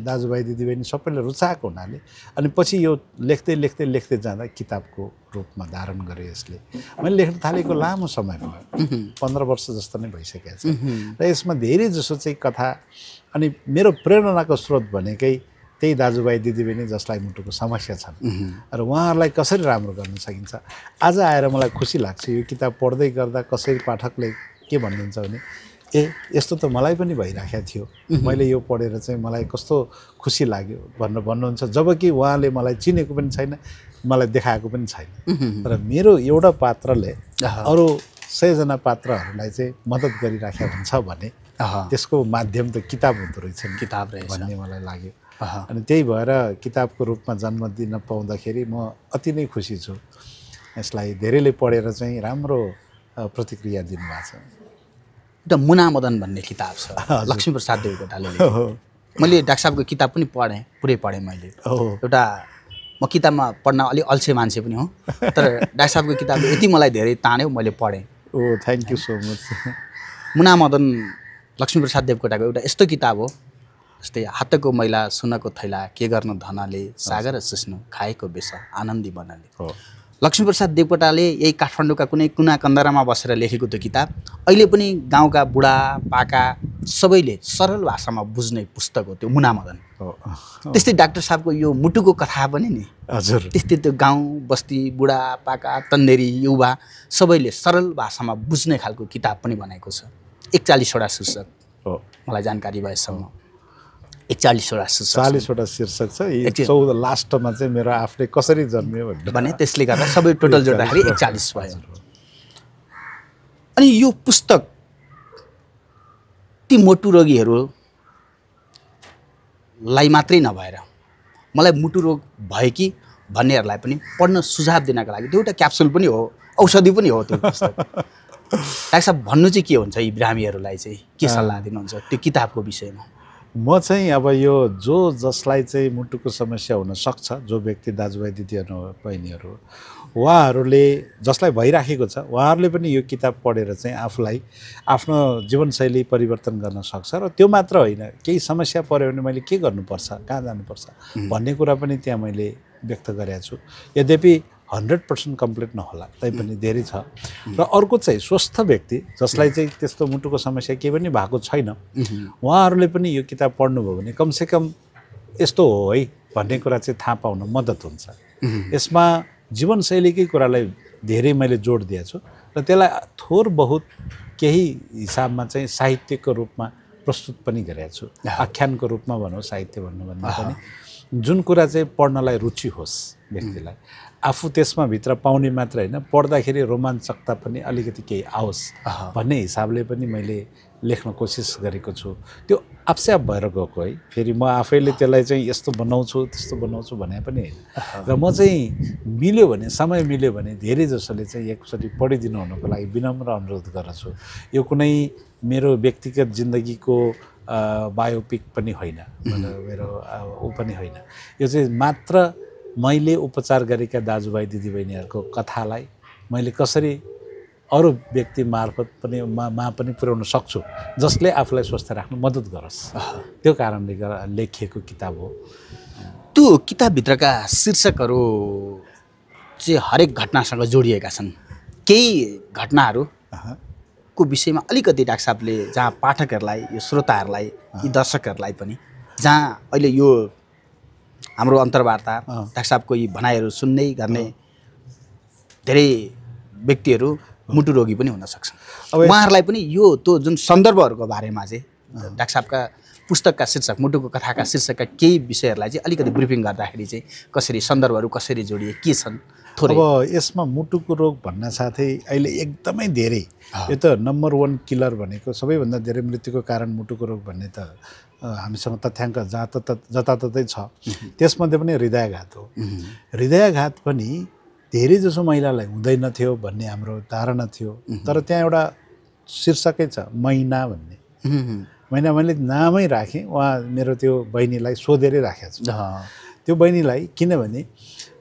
दाजुभाइ दिदीबहिनी सबैले रुचाएको हुनाले अनि पछि यो लेख्दै जाँदा किताबको रूपमा धारण गरे यसले मैले लेख्न थालेको लामो समय भयो 15 वर्ष जस्तो नै भइसकेको छ र यसमा धेरै जसो चाहिँ कथा अनि मेरो प्रेरणाको स्रोत भनेकै त्यही दाजुभाइ दिदीबहिनी जसलाई मुटुको समस्या छन् र उहाँहरूलाई कसरी राम्रो गर्न सकिन्छ आज आएर मलाई खुसी लाग्छ यो किताब पढ्दै गर्दा कसै पाठकले के भन्नुहुन्छ भने यस्तो त मलाई पनि भइराखेको थियो मैले यो पढेर चाहिँ मलाई कस्तो खुसी लाग्यो भन्नुहुन्छ जबकि उहाँले मलाई चिनेको पनि छैन मलाई देखाएको पनि छैन र मेरो एउटा पात्रले अरू 100 जना पात्रहरूलाई चाहिँ मद्दत गरिराखेको हुन्छ भने त्यसको माध्यम त किताब हुँदो रहेछ भन्ने मलाई लाग्यो अनि त्यही भएर किताबको रूपमा जन्म दिन पाउँदाखेरि म अति नै खुसी छु यसलाई धेरैले पढेर चाहिँ राम्रो प्रतिक्रिया दिनुभएको छ एउटा मुना मदन भन्ने किताब छ लक्ष्मीप्रसाद देवकोटाले मैले डाक्टर साहबको किताब पनि पढेँ पुरै पढेँ मैले एउटा म किताबमा पढ्न अलि अल्छे मान्छे पनि हो तर डाक्टर साहबको किताबले यति मलाई धेरै तान्यो मैले पढेँ thank you so much Muna Madan Laxmiprasad देवकोटाको एउटा यस्तो किताब हो जस्तै हातको मैला सुनको थैला के गर्नु धनले सागर सिस्नु खाएको बेस आनन्दी बनले। हो लक्ष्मीप्रसाद देवकोटाले यही काठमाडौँका कुनै कुना कन्दरामा बसेर लेखेको त्यो किताब अहिले पनि गाउँका बुढा पाका सबैले सरल भाषामा बुझ्ने पुस्तक हो त्यो मुनामदन। हो त्यस्तै डाक्टर साहबको यो मुटुको कथा पनि नि हजुर त्यस्तै त्यो गाउँ बस्ती बुढा पाका तन्देरी युवा सबैले सरल भाषामा बुझ्ने खालको किताब पनि बनाएको छ। 41वटा शीर्षक हो मलाई जानकारी भएसम्म 41वटा शीर्षक 40वटा शीर्षक छ। यी 14 लास्टमा चाहिँ मेरो आफूले कसरी जन्मियो भने त्यसले गर्दा सबै टोटल जोड्दाखेरि 41 भयो। अनि यो पुस्तक ती मोटु रोगीहरूलाई मात्रै नभएर मलाई मुटु रोग भयो कि भन्नेहरूलाई पनि पढ्न सुझाव दिनका लागि त्यो एउटा क्याप्सुल पनि हो, औषधि पनि हो त्यो पुस्तक। डाक्टर साहब भन्नु चाहिँ के हुन्छ यी बिरामीहरूलाई चाहिँ के सल्लाह दिनुहुन्छ त्यो किताबको विषयमा? म चाहिँ अब यो जसलाई चाहिँ मुटुको समस्या हुनसक्छ, जो व्यक्ति दाजुभाइ दिदीहरू बहिनीहरू उहाँहरूले जसलाई भइराखेको छ उहाँहरूले पनि यो किताब पढेर चाहिँ आफूलाई आफ्नो जीवनशैली परिवर्तन गर्न सक्छ। र त्यो मात्र होइन, केही समस्या पऱ्यो भने मैले के गर्नुपर्छ, कहाँ जानुपर्छ भन्ने कुरा पनि त्यहाँ मैले व्यक्त गरेको छु। यद्यपि 100% कम्प्लिट नहोला तैपनि धेरै छ। र अर्को चाहिँ स्वस्थ व्यक्ति जसलाई चाहिँ त्यस्तो मुटुको समस्या केही पनि भएको छैन उहाँहरूले पनि यो किताब पढ्नुभयो भने कमसेकम यस्तो हो है भन्ने कुरा चाहिँ थाहा पाउन मद्दत हुन्छ। यसमा जीवनशैलीकै कुरालाई धेरै मैले जोड दिएको छु र त्यसलाई थोर बहुत केही हिसाबमा चाहिँ साहित्यको रूपमा प्रस्तुत पनि गरेको छु। आख्यानको रूपमा भनौँ, साहित्य भन्नुभन्दा पनि जुन कुरा चाहिँ पढ्नलाई रुचि होस् व्यक्तिलाई, आफू त्यसमा भित्र पाउने मात्र होइन पढ्दाखेरि रोमाञ्चकता पनि अलिकति केही आओस् भन्ने हिसाबले पनि मैले लेख्न कोसिस गरेको छु। त्यो आफस्याप भएर गएको है, फेरि म आफैले त्यसलाई चाहिँ यस्तो बनाउँछु त्यस्तो बनाउँछु भने पनि होइन। र म चाहिँ मिल्यो भने, समय मिल्यो भने धेरै जसोले चाहिँ एकचोटि पढिदिनु हुनको लागि विनम्र अनुरोध गर्छु। यो कुनै मेरो व्यक्तिगत जिन्दगीको बायोपिक पनि होइन, मेरो ऊ पनि होइन। यो चाहिँ मात्र मैले उपचार गरेका दाजुभाइ दिदीबहिनीहरूको कथालाई मैले कसरी अरू व्यक्ति मार्फत पनि पनि पुर्याउन सक्छु जसले आफूलाई स्वस्थ राख्न मद्दत गरोस्, त्यो कारणले लेखिएको किताब हो। त्यो किताबभित्रका शीर्षकहरू चाहिँ हरेक घटनासँग जोडिएका छन्। केही घटनाहरूको विषयमा अलिकति डाक्टर साहबले जहाँ पाठकहरूलाई, यो श्रोताहरूलाई, यी दर्शकहरूलाई पनि जहाँ अहिले यो हाम्रो अन्तर्वार्ता डाक्टर साहबको यी भनाइहरू सुन्दै गर्ने धेरै व्यक्तिहरू मुटु रोगी पनि हुन सक्छन्, उहाँहरूलाई पनि यो त्यो जुन सन्दर्भहरूको बारेमा चाहिँ डाक्टर साहबका पुस्तकका शीर्षक, मुटुको कथाका शीर्षकका केही विषयहरूलाई चाहिँ अलिकति ब्रिफिङ गर्दाखेरि चाहिँ कसरी सन्दर्भहरू कसरी जोडिए, के छन् थोरै? अब यसमा मुटुको रोग भन्न साथै अहिले एकदमै धेरै, यो त नम्बर 1 किलर भनेको सबैभन्दा धेरै मृत्युको कारण मुटुको रोग भन्ने त हामीसँग तथ्याङ्क जताततै छ। त्यसमध्ये पनि हृदयाघात हो। हृदयाघात पनि धेरै जसो महिलालाई हुँदैनथ्यो भन्ने हाम्रो धारणा थियो, तर त्यहाँ एउटा शीर्षकै छ महिना भन्ने। महिना मैले नामै राखेँ, उहाँ मेरो त्यो बहिनीलाई सोधेरै राखेको छु। त्यो बहिनीलाई, किनभने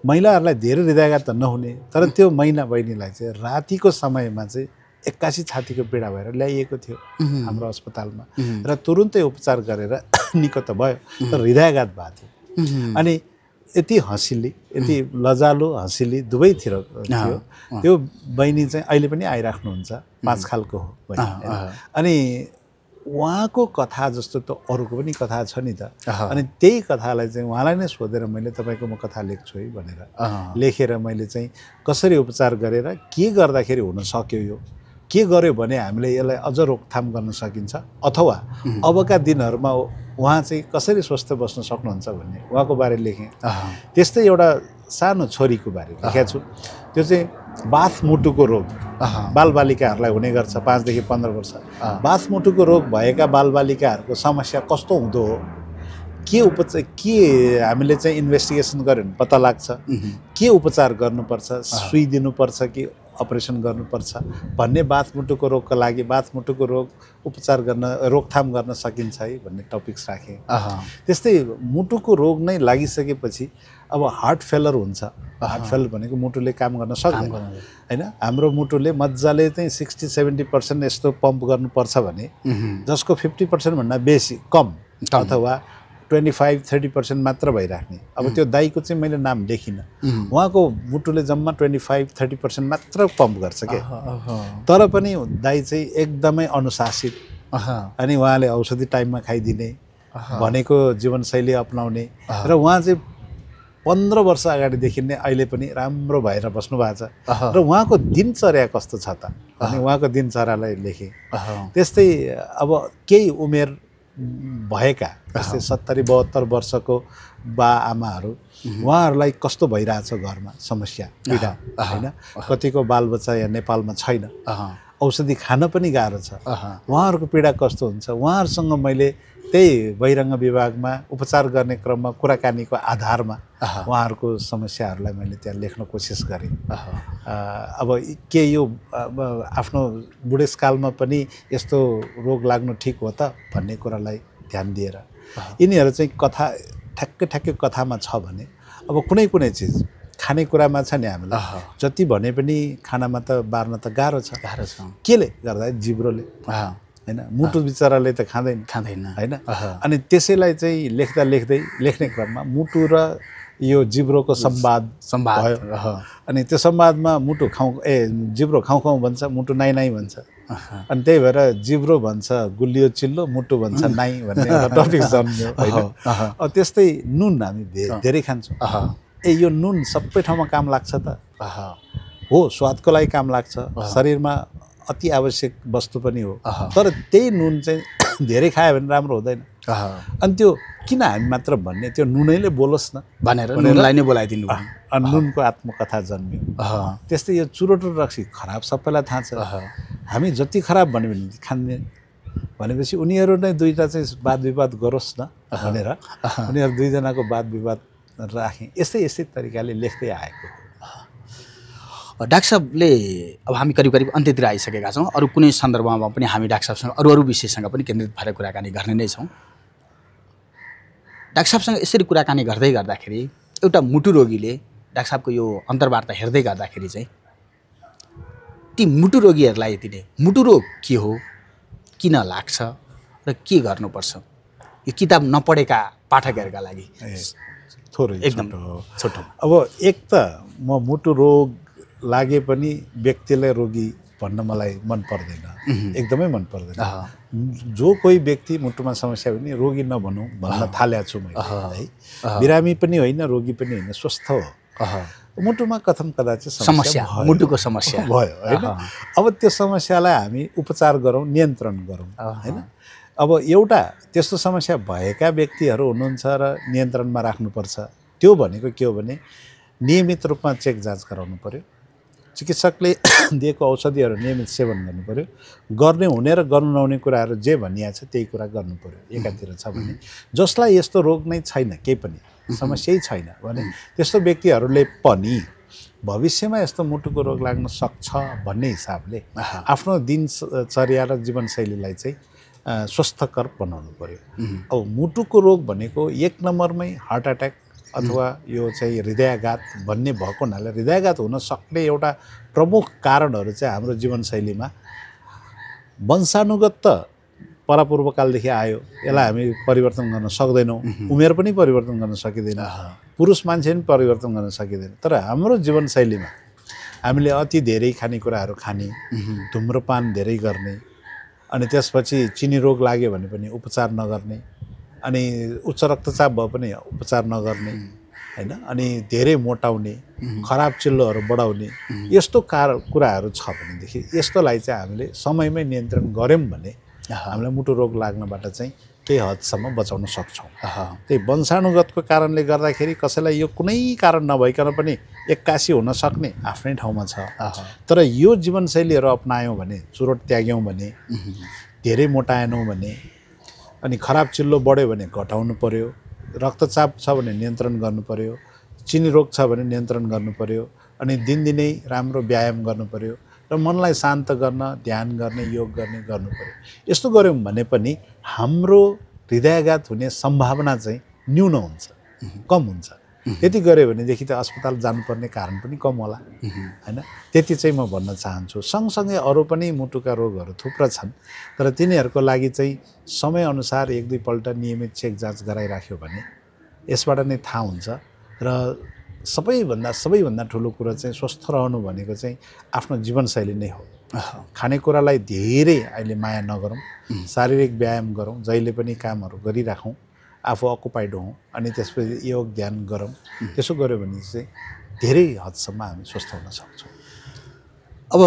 महिलाहरूलाई धेरै हृदयाघात त नहुने, तर त्यो महिना बहिनीलाई चाहिँ रातिको समयमा चाहिँ 81 छातीको पीडा भएर ल्याइएको थियो हाम्रो अस्पतालमा र तुरुन्तै उपचार गरेर निको त भयो, तर हृदयाघात भएको थियो। अनि यति हँसिली, यति लजालु हँसिली दुवैतिर थियो। त्यो बहिनी चाहिँ अहिले पनि आइराख्नुहुन्छ, 5 खालको हो बहिनी। अनि उहाँको कथा जस्तो त अरूको पनि कथा छ नि त। अनि त्यही कथालाई चाहिँ उहाँलाई नै सोधेर मैले तपाईँको म कथा लेख्छु है भनेर लेखेर मैले चाहिँ कसरी उपचार गरेर के गर्दाखेरि हुन सक्यो, यो के गर्यो भने हामीले यसलाई अझ रोकथाम गर्न सकिन्छ, अथवा अबका दिनहरूमा उहाँ चाहिँ कसरी स्वस्थ बस्न सक्नुहुन्छ भन्ने उहाँको बारे लेखेँ। त्यस्तै एउटा सानो छोरीको बारे लेखेको छु। त्यो चाहिँ बाथ मुटुको रोग बालबालिकाहरूलाई हुने गर्छ, 5 देखि 15 वर्ष। बाथ मुटुको रोग भएका बालबालिकाहरूको समस्या कस्तो हुँदो हो, के हामीले चाहिँ इन्भेस्टिगेसन गर्यो भने पत्ता लाग्छ, के उपचार गर्नुपर्छ, सुई दिनुपर्छ कि अपरेसन गर्नुपर्छ भन्ने बाथ मुटुको रोगको लागि बाथ मुटुको रोग उपचार गर्न, रोकथाम गर्न सकिन्छ है भन्ने टपिक्स राखेँ। त्यस्तै मुटुको रोग नै लागिसकेपछि अब हार्ट फेलर हुन्छ। हार्ट फेलर भनेको मुटुले काम गर्न सक्दैन हैन। हाम्रो मुटुले मजाले चाहिँ 60-70% यस्तो पम्प गर्नुपर्छ भने जसको 50% भन्दा बेसी कम अथवा 25-30% मात्र भइराख्ने। अब त्यो दाइको चाहिँ मैले नाम लेखिनँ, उहाँको मुटुले जम्मा 25-30% मात्र पम्प गर्छ क्या। तर पनि दाइ चाहिँ एकदमै अनुशासित, अनि उहाँले औषधि टाइममा खाइदिने, भनेको जीवनशैली अपनाउने, र उहाँ चाहिँ 15 वर्ष अगाडिदेखि नै अहिले पनि राम्रो भएर बस्नु भएको छ। र उहाँको दिनचर्या कस्तो छ त, अनि उहाँको दिनचर्यालाई लेखेँ। त्यस्तै अब केही उमेर भएका जस्तै 70-72 वर्षको बा आमाहरू, उहाँहरूलाई कस्तो भइरहेछ घरमा समस्या पीडा होइन। कतिको बालबच्चा यहाँ नेपालमा छैन, औषधि खान पनि गाह्रो छ, उहाँहरूको पीडा कस्तो हुन्छ, उहाँहरूसँग मैले त्यही बहिरङ्ग विभागमा उपचार गर्ने क्रममा कुराकानीको आधारमा उहाँहरूको समस्याहरूलाई मैले त्यहाँ लेख्न कोसिस गरेँ। अब के यो आफ्नो बुढेसकालमा पनि यस्तो रोग लाग्नु ठिक हो त भन्ने कुरालाई ध्यान दिएर यिनीहरू चाहिँ कथा ठ्याक्कै कथामा छ भने, अब कुनै कुनै चिज खानेकुरामा छ नि, हामीलाई जति भने पनि खानामा त बार्न त गाह्रो छ। केले गर्दा जिब्रोले होइन, मुटु बिचराले त खाँदैन होइन। अनि त्यसैलाई चाहिँ लेख्ने क्रममा मुटु र यो जिब्रोको संवाद भयो। अनि त्यो संवादमा मुटु जिब्रो खाउँ भन्छ, मुटु नाइ भन्छ। अनि त्यही भएर जिब्रो भन्छ गुलियो चिल्लो, मुटु भन्छ नाइ भन्ने टपिक जन्मियो होइन। त्यस्तै नुन हामी धेरै खान्छौँ। यो नुन सबै ठाउँमा काम लाग्छ त हो, स्वादको लागि काम लाग्छ, शरीरमा अति आवश्यक वस्तु पनि हो। तर त्यही नुन चाहिँ धेरै खायो भने राम्रो हुँदैन। अनि त्यो किन हामी मात्र भन्ने, त्यो नुनैले बोलोस् न भनेर नुनलाई नै बोलाइदिनु। अनि नुनको आत्मकथा जन्मियो। त्यस्तै यो चुरोट र रक्सी खराब सबैलाई थाहा छ। हामी जति खराब भन्यो भने खाने भनेपछि उनीहरू नै दुईवटा चाहिँ वाद विवाद गरोस् न भनेर उनीहरू दुईजनाको वाद विवाद राखेँ। यस्तै तरिकाले लेख्दै आएको। डाक्टर साहबले अब हामी करिब अन्त्यतिर आइसकेका छौँ। अरू कुनै सन्दर्भमा पनि हामी डाक्टर साहबसँग अरू विषयसँग पनि केन्द्रित भएर कुराकानी गर्ने नै छौँ। डाक्टर साहबसँग यसरी कुराकानी गर्दै गर्दाखेरि एउटा मुटु रोगीले डाक्टर साहबको यो अन्तर्वार्ता हेर्दै गर्दाखेरि चाहिँ ती मुटु रोगीहरूलाई यति नै मुटु रोग के हो, किन लाग्छ र के गर्नुपर्छ, यो किताब नपढेका पाठकहरूका लागि थोरै एकदम छोटो। अब एक त म मुटु रोग लागे पनि व्यक्तिलाई रोगी भन्न मलाई मन पर्दैन, एकदमै मन पर्दैन। जो कोही व्यक्ति मुटुमा समस्या भने रोगी नभनौँ भन्न थालेको छु मैले है। बिरामी पनि होइन, रोगी पनि होइन, स्वस्थ हो। मुटुमा कथम कदाचित समस्या मुटुको समस्या भयो होइन। अब त्यो समस्यालाई हामी उपचार गरौँ, नियन्त्रण गरौँ होइन। अब एउटा त्यस्तो समस्या भएका व्यक्तिहरू हुनुहुन्छ र नियन्त्रणमा राख्नुपर्छ। त्यो भनेको के हो भने नियमित रूपमा चेक जाँच गराउनु पर्यो, चिकित्सकले दिएको औषधिहरू नियमित सेवन गर्नु पर्यो, गर्ने हुने र गर्नु नहुने कुराहरू जे भनिएको छ त्यही कुरा गर्नु पर्यो। एकातिर छ भने जसलाई यस्तो रोग नै छैन, केही पनि समस्यै छैन भने त्यस्तो व्यक्तिहरूले पनि भविष्यमा यस्तो मुटुको रोग लाग्न सक्छ भन्ने हिसाबले आफ्नो दिनचर्या र जीवनशैलीलाई चाहिँ स्वस्थकर बनाउनु पर्यो। अब मुटुको रोग भनेको एक नम्बरमै हार्ट एट्याक अथवा यो चाहिँ हृदयाघात भन्ने भएको हुनाले हृदयाघात हुन सक्ने एउटा प्रमुख कारणहरू चाहिँ हाम्रो जीवनशैलीमा वंशानुगत त परापूर्वकालदेखि आयो। यसलाई हामी परिवर्तन गर्न सक्दैनौँ, उमेर पनि परिवर्तन गर्न सकिँदैन, पुरुष मान्छे पनि परिवर्तन गर्न सकिँदैन। तर हाम्रो जीवनशैलीमा हामीले अति धेरै खानेकुराहरू खाने, धुम्रपान धेरै गर्ने, अनि त्यसपछि चिनी रोग लाग्यो भने पनि उपचार नगर्ने, अनि उच्च रक्तचाप भए पनि उपचार नगर्ने होइन, अनि धेरै मोटाउने, खराब चिल्लोहरू बढाउने, यस्तो कुराहरू छ भनेदेखि यस्तोलाई चाहिँ हामीले समयमै नियन्त्रण गऱ्यौँ भने हामीलाई मुटु रोग लाग्नबाट चाहिँ केही हदसम्म बचाउन सक्छौँ। त्यही वंशानुगतको कारणले गर्दाखेरि कसैलाई यो कुनै कारण नभइकन पनि 81 हुन सक्ने आफ्नै ठाउँमा छ। तर यो जीवनशैलीहरू अपनायौँ भने, चुरोट त्याग्यौँ भने, धेरै मोटाएनौँ भने, अनि खराब चिल्लो बढ्यो भने घटाउनु पर्यो, रक्तचाप छ भने नियन्त्रण गर्नु पर्यो, चिनी रोग छ भने नियन्त्रण गर्नु पर्यो, अनि दिनदिनै राम्रो व्यायाम गर्नु पर्यो र मनलाई शान्त गर्न ध्यान गर्ने, योग गर्ने गर्नु पर्यो। यस्तो गऱ्यौँ भने पनि हाम्रो हृदयाघात हुने सम्भावना चाहिँ न्यून हुन्छ, कम हुन्छ। त्यति गऱ्यो भनेदेखि त अस्पताल जानुपर्ने कारण पनि कम होला होइन। त्यति चाहिँ म भन्न चाहन्छु। सँगसँगै अरू पनि मुटुका रोगहरू थुप्रा छन्, तर तिनीहरूको लागि चाहिँ समयअनुसार 1-2 पल्ट नियमित चेक जाँच गराइराख्यो भने यसबाट नै थाहा हुन्छ। र सबैभन्दा ठुलो कुरो चाहिँ स्वस्थ रहनु भनेको चाहिँ आफ्नो जीवनशैली नै हो। खानेकुरालाई धेरै अहिले माया नगरौँ, शारीरिक व्यायाम गरौँ, जहिले पनि कामहरू गरिराखौँ, आफू अकुपाइड हौँ, अनि त्यसपछि योग ध्यान गरौँ। त्यसो गऱ्यो भने चाहिँ धेरै हदसम्म हामी स्वस्थ हुन सक्छौँ। अब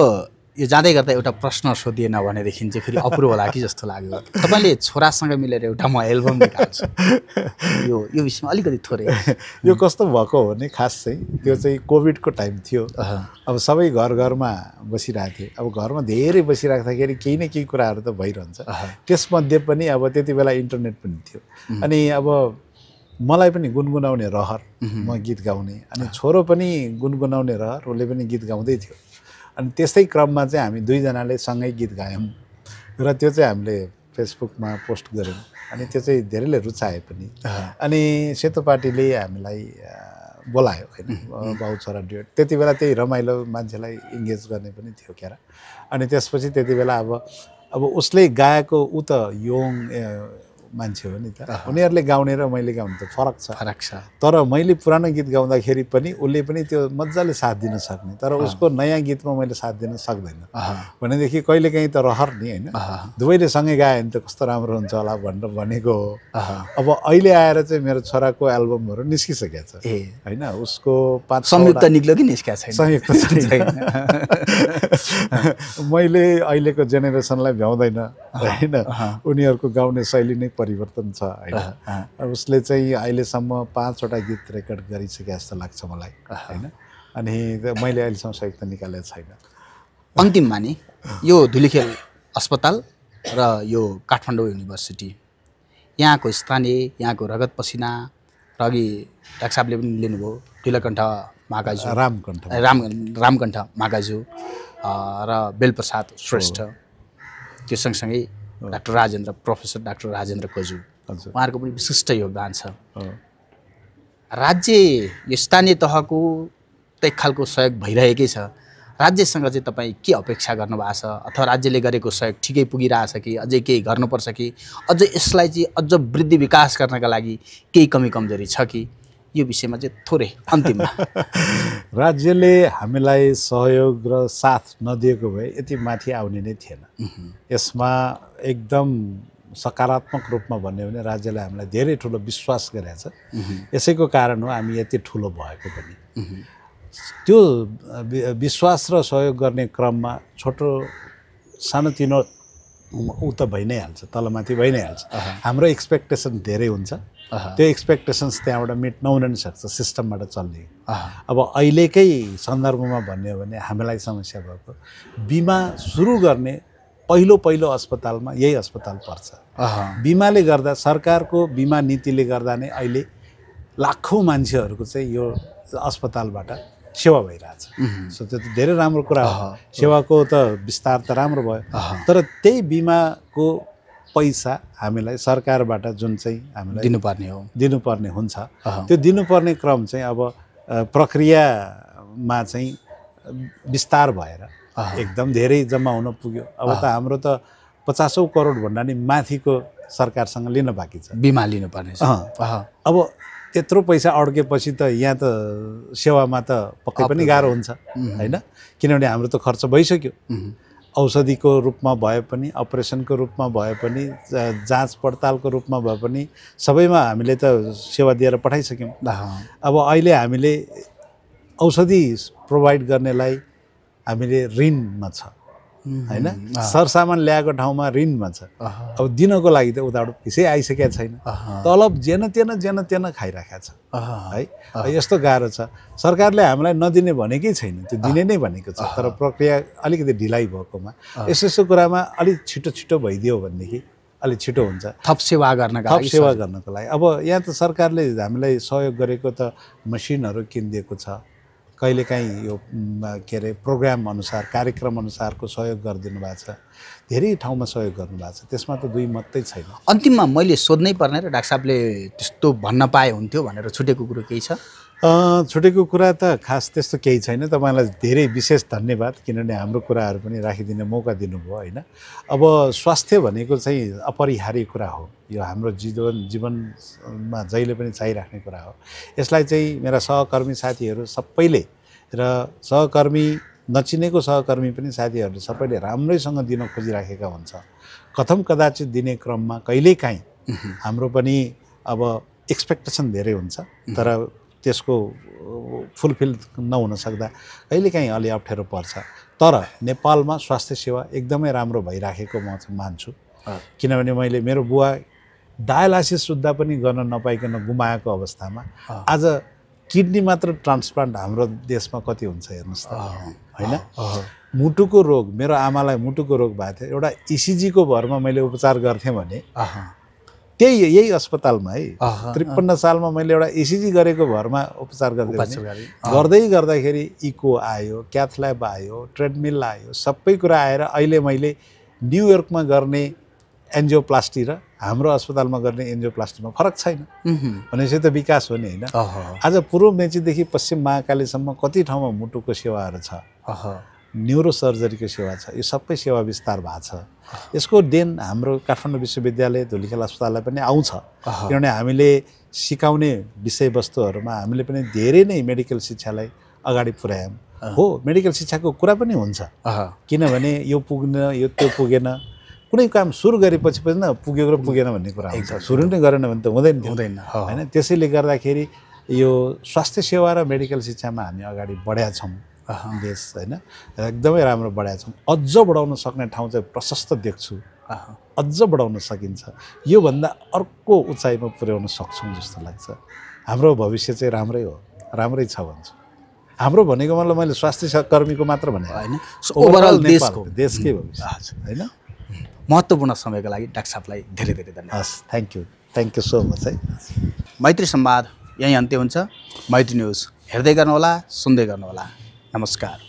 यो जाँदै गर्दा एउटा प्रश्न सोधिएन भनेदेखि चाहिँ फेरि अपुरो होला कि जस्तो लाग्यो। तपाईँले छोरासँग मिलेर एउटा म एल्बम निकाल्छु, यो विषयमा अलिकति थोरै। यो कस्तो भएको हो भने खास चाहिँ त्यो चाहिँ कोभिडको टाइम थियो। अब सबै घरमा बसिरहेको थिए। अब घरमा धेरै बसिराख्दाखेरि केही न केही कुराहरू त भइरहन्छ। त्यसमध्ये पनि अब त्यति बेला इन्टरनेट पनि थियो, अनि अब मलाई पनि गुनगुनाउने रहर, म गीत गाउने, अनि छोरो पनि गुनगुनाउने रहर, उसले पनि गीत गाउँदै थियो। अनि त्यस्तै क्रममा चाहिँ हामी दुईजनाले सँगै गीत गायौँ र त्यो चाहिँ हामीले फेसबुकमा पोस्ट गऱ्यौँ, अनि त्यो चाहिँ धेरैले रुचाए पनि। अनि सेतो पार्टीले हामीलाई बोलायो होइन, बाउ छोरा ड्युएट। त्यति बेला त्यही रमाइलो, मान्छेलाई इङ्गेज गर्ने पनि थियो क्यारा। अनि त्यसपछि त्यति बेला अब उसले गाएको ऊ त यङ मान्छे हो नि त, उनीहरूले गाउने र मैले गाउने त फरक छ। तर मैले पुरानो गीत गाउँदाखेरि पनि उसले पनि त्यो मजाले साथ दिन सक्ने, तर उसको नयाँ गीतमा मैले साथ दिन सक्दैन भनेदेखि कहिलेकाहीँ त रहर नि होइन, दुवैले सँगै गायो भने त कस्तो राम्रो हुन्छ होला भनेर भनेको हो। अब अहिले आएर चाहिँ मेरो छोराको एल्बमहरू निस्किसकेको छ होइन, उसको 5 संयुक्त निक्ल्यो कि निस्किया छैन? संयुक्त छैन। मैले अहिलेको जेनेरेसनलाई भ्याउँदैन होइन, उनीहरूको गाउने शैली नै परिवर्तन छ होइन। उसले चाहिँ अहिलेसम्म 5वटा गीत रेकर्ड गरिसके जस्तो लाग्छ मलाई होइन, अनि मैले अहिलेसम्म संयुक्त निकालेको छैन। अन्तिममा नि यो धुलीखेल अस्पताल र यो काठमाडौँ युनिभर्सिटी, यहाँको स्थानीय, यहाँको रगत पसिना र अघि डाक्टर साहबले पनि लिनुभयो ढिलकण्ठ महाकाजु, रामकण्ठ महाकाजु र बेलप्रसाद श्रेष्ठ, त्यो सँगसँगै doctor Rajendra, professor doctor Rajendra Kaju, उहाँहरूको पनि विशिष्ट योगदान छ। राज्य यो स्थानीय तहको एक खालको सहयोग भइरहेकै छ। राज्यसँग चाहिँ तपाईँ के अपेक्षा गर्नुभएको छ, अथवा राज्यले गरेको सहयोग ठिकै पुगिरहेछ कि अझै केही गर्नुपर्छ कि अझ यसलाई चाहिँ अझ वृद्धि विकास गर्नका लागि केही कमी कमजोरी छ कि, यो विषयमा चाहिँ थोरै अन्तिममा। राज्यले हामीलाई सहयोग र साथ नदिएको भए यति माथि आउने नै थिएन। यसमा एकदम सकारात्मक रूपमा भन्यो भने राज्यले हामीलाई धेरै ठुलो विश्वास गरेको छ, यसैको कारण हो हामी यति ठुलो भएको पनि। त्यो विश्वास र सहयोग गर्ने क्रममा छोटो सानोतिनो ऊ त भइ नै हाल्छ, तलमाथि भइ नै हाल्छ। हाम्रो एक्सपेक्टेसन धेरै हुन्छ, त्यो एक्सपेक्टेसन्स त्यहाँबाट मिट नहुन नि सक्छ सिस्टमबाट चल्ने। अब अहिलेकै सन्दर्भमा भन्यो भने हामीलाई समस्या भएको, बिमा सुरु गर्ने पहिलो अस्पतालमा यही अस्पताल पर्छ। बिमाले गर्दा, सरकारको बिमा नीतिले गर्दा नै अहिले लाखौँ मान्छेहरूको चाहिँ यो अस्पतालबाट सेवा भइरहेछ। सो त्यो त धेरै राम्रो कुरा हो, सेवाको त विस्तार त राम्रो भयो। तर त्यही बिमाको पैसा हामीलाई सरकारबाट जुन चाहिँ हामीलाई दिनुपर्ने हुन्छ, त्यो दिनुपर्ने क्रम चाहिँ अब प्रक्रियामा चाहिँ विस्तार भएर एकदम धेरै जम्मा हुन पुग्यो। अब त हाम्रो त 50औं करोड भन्दा नि माथिको सरकारसँग लिन बाँकी छ, बिमा लिनुपर्ने छ। अब त्यत्रो पैसा अड्केपछि त यहाँ त सेवामा त पक्कै पनि गाह्रो हुन्छ होइन, किनभने हाम्रो त खर्च भइसक्यो। औषधिको रूपमा भए पनि, अपरेसनको रूपमा भए पनि, जाँच पडतालको रूपमा भए पनि, सबैमा हामीले त सेवा दिएर पठाइसक्यौँ। अब अहिले हामीले औषधि प्रोभाइड गर्नेलाई हामीले ऋणमा छ होइन, सरसामान ल्याएको ठाउँमा ऋणमा छ। अब दिनको लागि त उताबाट पैसै आइसकेको छैन, तलब जेन तेन खाइराखेको छ है। यस्तो गाह्रो छ, सरकारले हामीलाई नदिने भनेकै छैन, त्यो दिने नै भनेको छ, तर प्रक्रिया अलिकति ढिलाइ भएकोमा यस्तो कुरामा अलिक छिटो भइदियो भनेदेखि अलिक छिटो हुन्छ थप सेवा गर्नको लागि। अब यहाँ त सरकारले हामीलाई सहयोग गरेको त मसिनहरू किनिदिएको छ, कहिलेकाहीँ यो के अरे प्रोग्राम अनुसार, कार्यक्रम अनुसारको सहयोग गरिदिनु भएको छ, धेरै ठाउँमा सहयोग गर्नुभएको छ, त्यसमा त दुई मात्रै छैन। अन्तिममा मैले सोध्नै पर्ने र डाक्टर साहबले त्यस्तो भन्न पाए हुन्थ्यो भनेर छुटेको कुरो केही छ? छुटेको कुरा त खास त्यस्तो केही छैन। तपाईँलाई धेरै विशेष धन्यवाद, किनभने हाम्रो कुराहरू पनि राखिदिने मौका दिनुभयो होइन। अब स्वास्थ्य भनेको चाहिँ अपरिहार्य कुरा हो, यो हाम्रो जीवनमा जहिले पनि चाहिराख्ने कुरा हो। यसलाई चाहिँ मेरा सहकर्मी साथीहरू सबैले र सहकर्मी नचिनेको सहकर्मी पनि साथीहरूले सबैले राम्रैसँग दिन खोजिराखेका हुन्छ। कथम कदाचित दिने क्रममा कहिलेकाहीँ हाम्रो पनि अब एक्सपेक्टेसन धेरै हुन्छ, तर त्यसको फुलफिल नहुन सक्दा कहिलेकाहीँ अलि अप्ठ्यारो पर्छ। तर नेपालमा स्वास्थ्य सेवा एकदमै राम्रो भइराखेको म चाहिँ मान्छु, किनभने मैले मेरो बुवा डायलासिस सुत्दा पनि गर्न नपाइकन गुमाएको अवस्थामा आज किडनी मात्र ट्रान्सप्लान्ट हाम्रो देशमा कति हुन्छ हेर्नुहोस् त होइन। मुटुको रोग, मेरो आमालाई मुटुको रोग भएको थियो, एउटा इसिजीको भरमा मैले उपचार गर्थेँ भने यही अस्पतालमा है 53 सालमा मैले एउटा इसिजी गरेको भरमा उपचार गर्दै गर्दाखेरि इको आयो, क्याथल्याब आयो, ट्रेडमिल आयो, सबै कुरा आएर अहिले मैले न्युयोर्कमा गर्ने एन्जियोप्लास्टी र हाम्रो अस्पतालमा गर्ने एन्जियोप्लास्टीमा फरक छैन भनेपछि त विकास हो नि होइन। आज पूर्व मेचीदेखि पश्चिम महाकालीसम्म कति ठाउँमा मुटुको सेवाहरू छ, न्युरो सर्जरीको सेवा छ, यो सबै सेवा विस्तार भएको छ। यसको देन हाम्रो काठमाडौँ विश्वविद्यालय धुलिखेल अस्पताललाई पनि आउँछ, किनभने हामीले सिकाउने विषयवस्तुहरूमा हामीले पनि धेरै नै मेडिकल शिक्षालाई अगाडि पुर्यायौँ। हो, मेडिकल शिक्षाको कुरा पनि हुन्छ, किनभने यो पुग्न यो त्यो पुगेन, कुनै काम सुरु गरेपछि पनि पुगेको र पुगेन भन्ने कुरा हुन्छ। सुरु नै गरेन भने त हुँदैन होइन। त्यसैले गर्दाखेरि यो स्वास्थ्य सेवा र मेडिकल शिक्षामा हामी अगाडि बढेका छौँ देश होइन, एकदमै राम्रो बढाएको छौँ। अझ बढाउन सक्ने ठाउँ चाहिँ प्रशस्त देख्छु, अझ बढाउन सकिन्छ, योभन्दा अर्को उचाइमा पुर्याउन सक्छौँ जस्तो लाग्छ। हाम्रो भविष्य चाहिँ राम्रै छ भन्छु। हाम्रो भनेको मतलब मैले स्वास्थ्य कर्मीको मात्र भने होइन, ओभरअल देशकै भविष्य होइन। महत्त्वपूर्ण समयको लागि डाक्टर साहबलाई धेरै धेरै धन्यवाद। हस्, थ्याङ्क यू सो मच है। मैत्री संवाद यहीँ अन्त्य हुन्छ। मैत्री न्युज हेर्दै गर्नुहोला, सुन्दै गर्नुहोला। नमस्कार।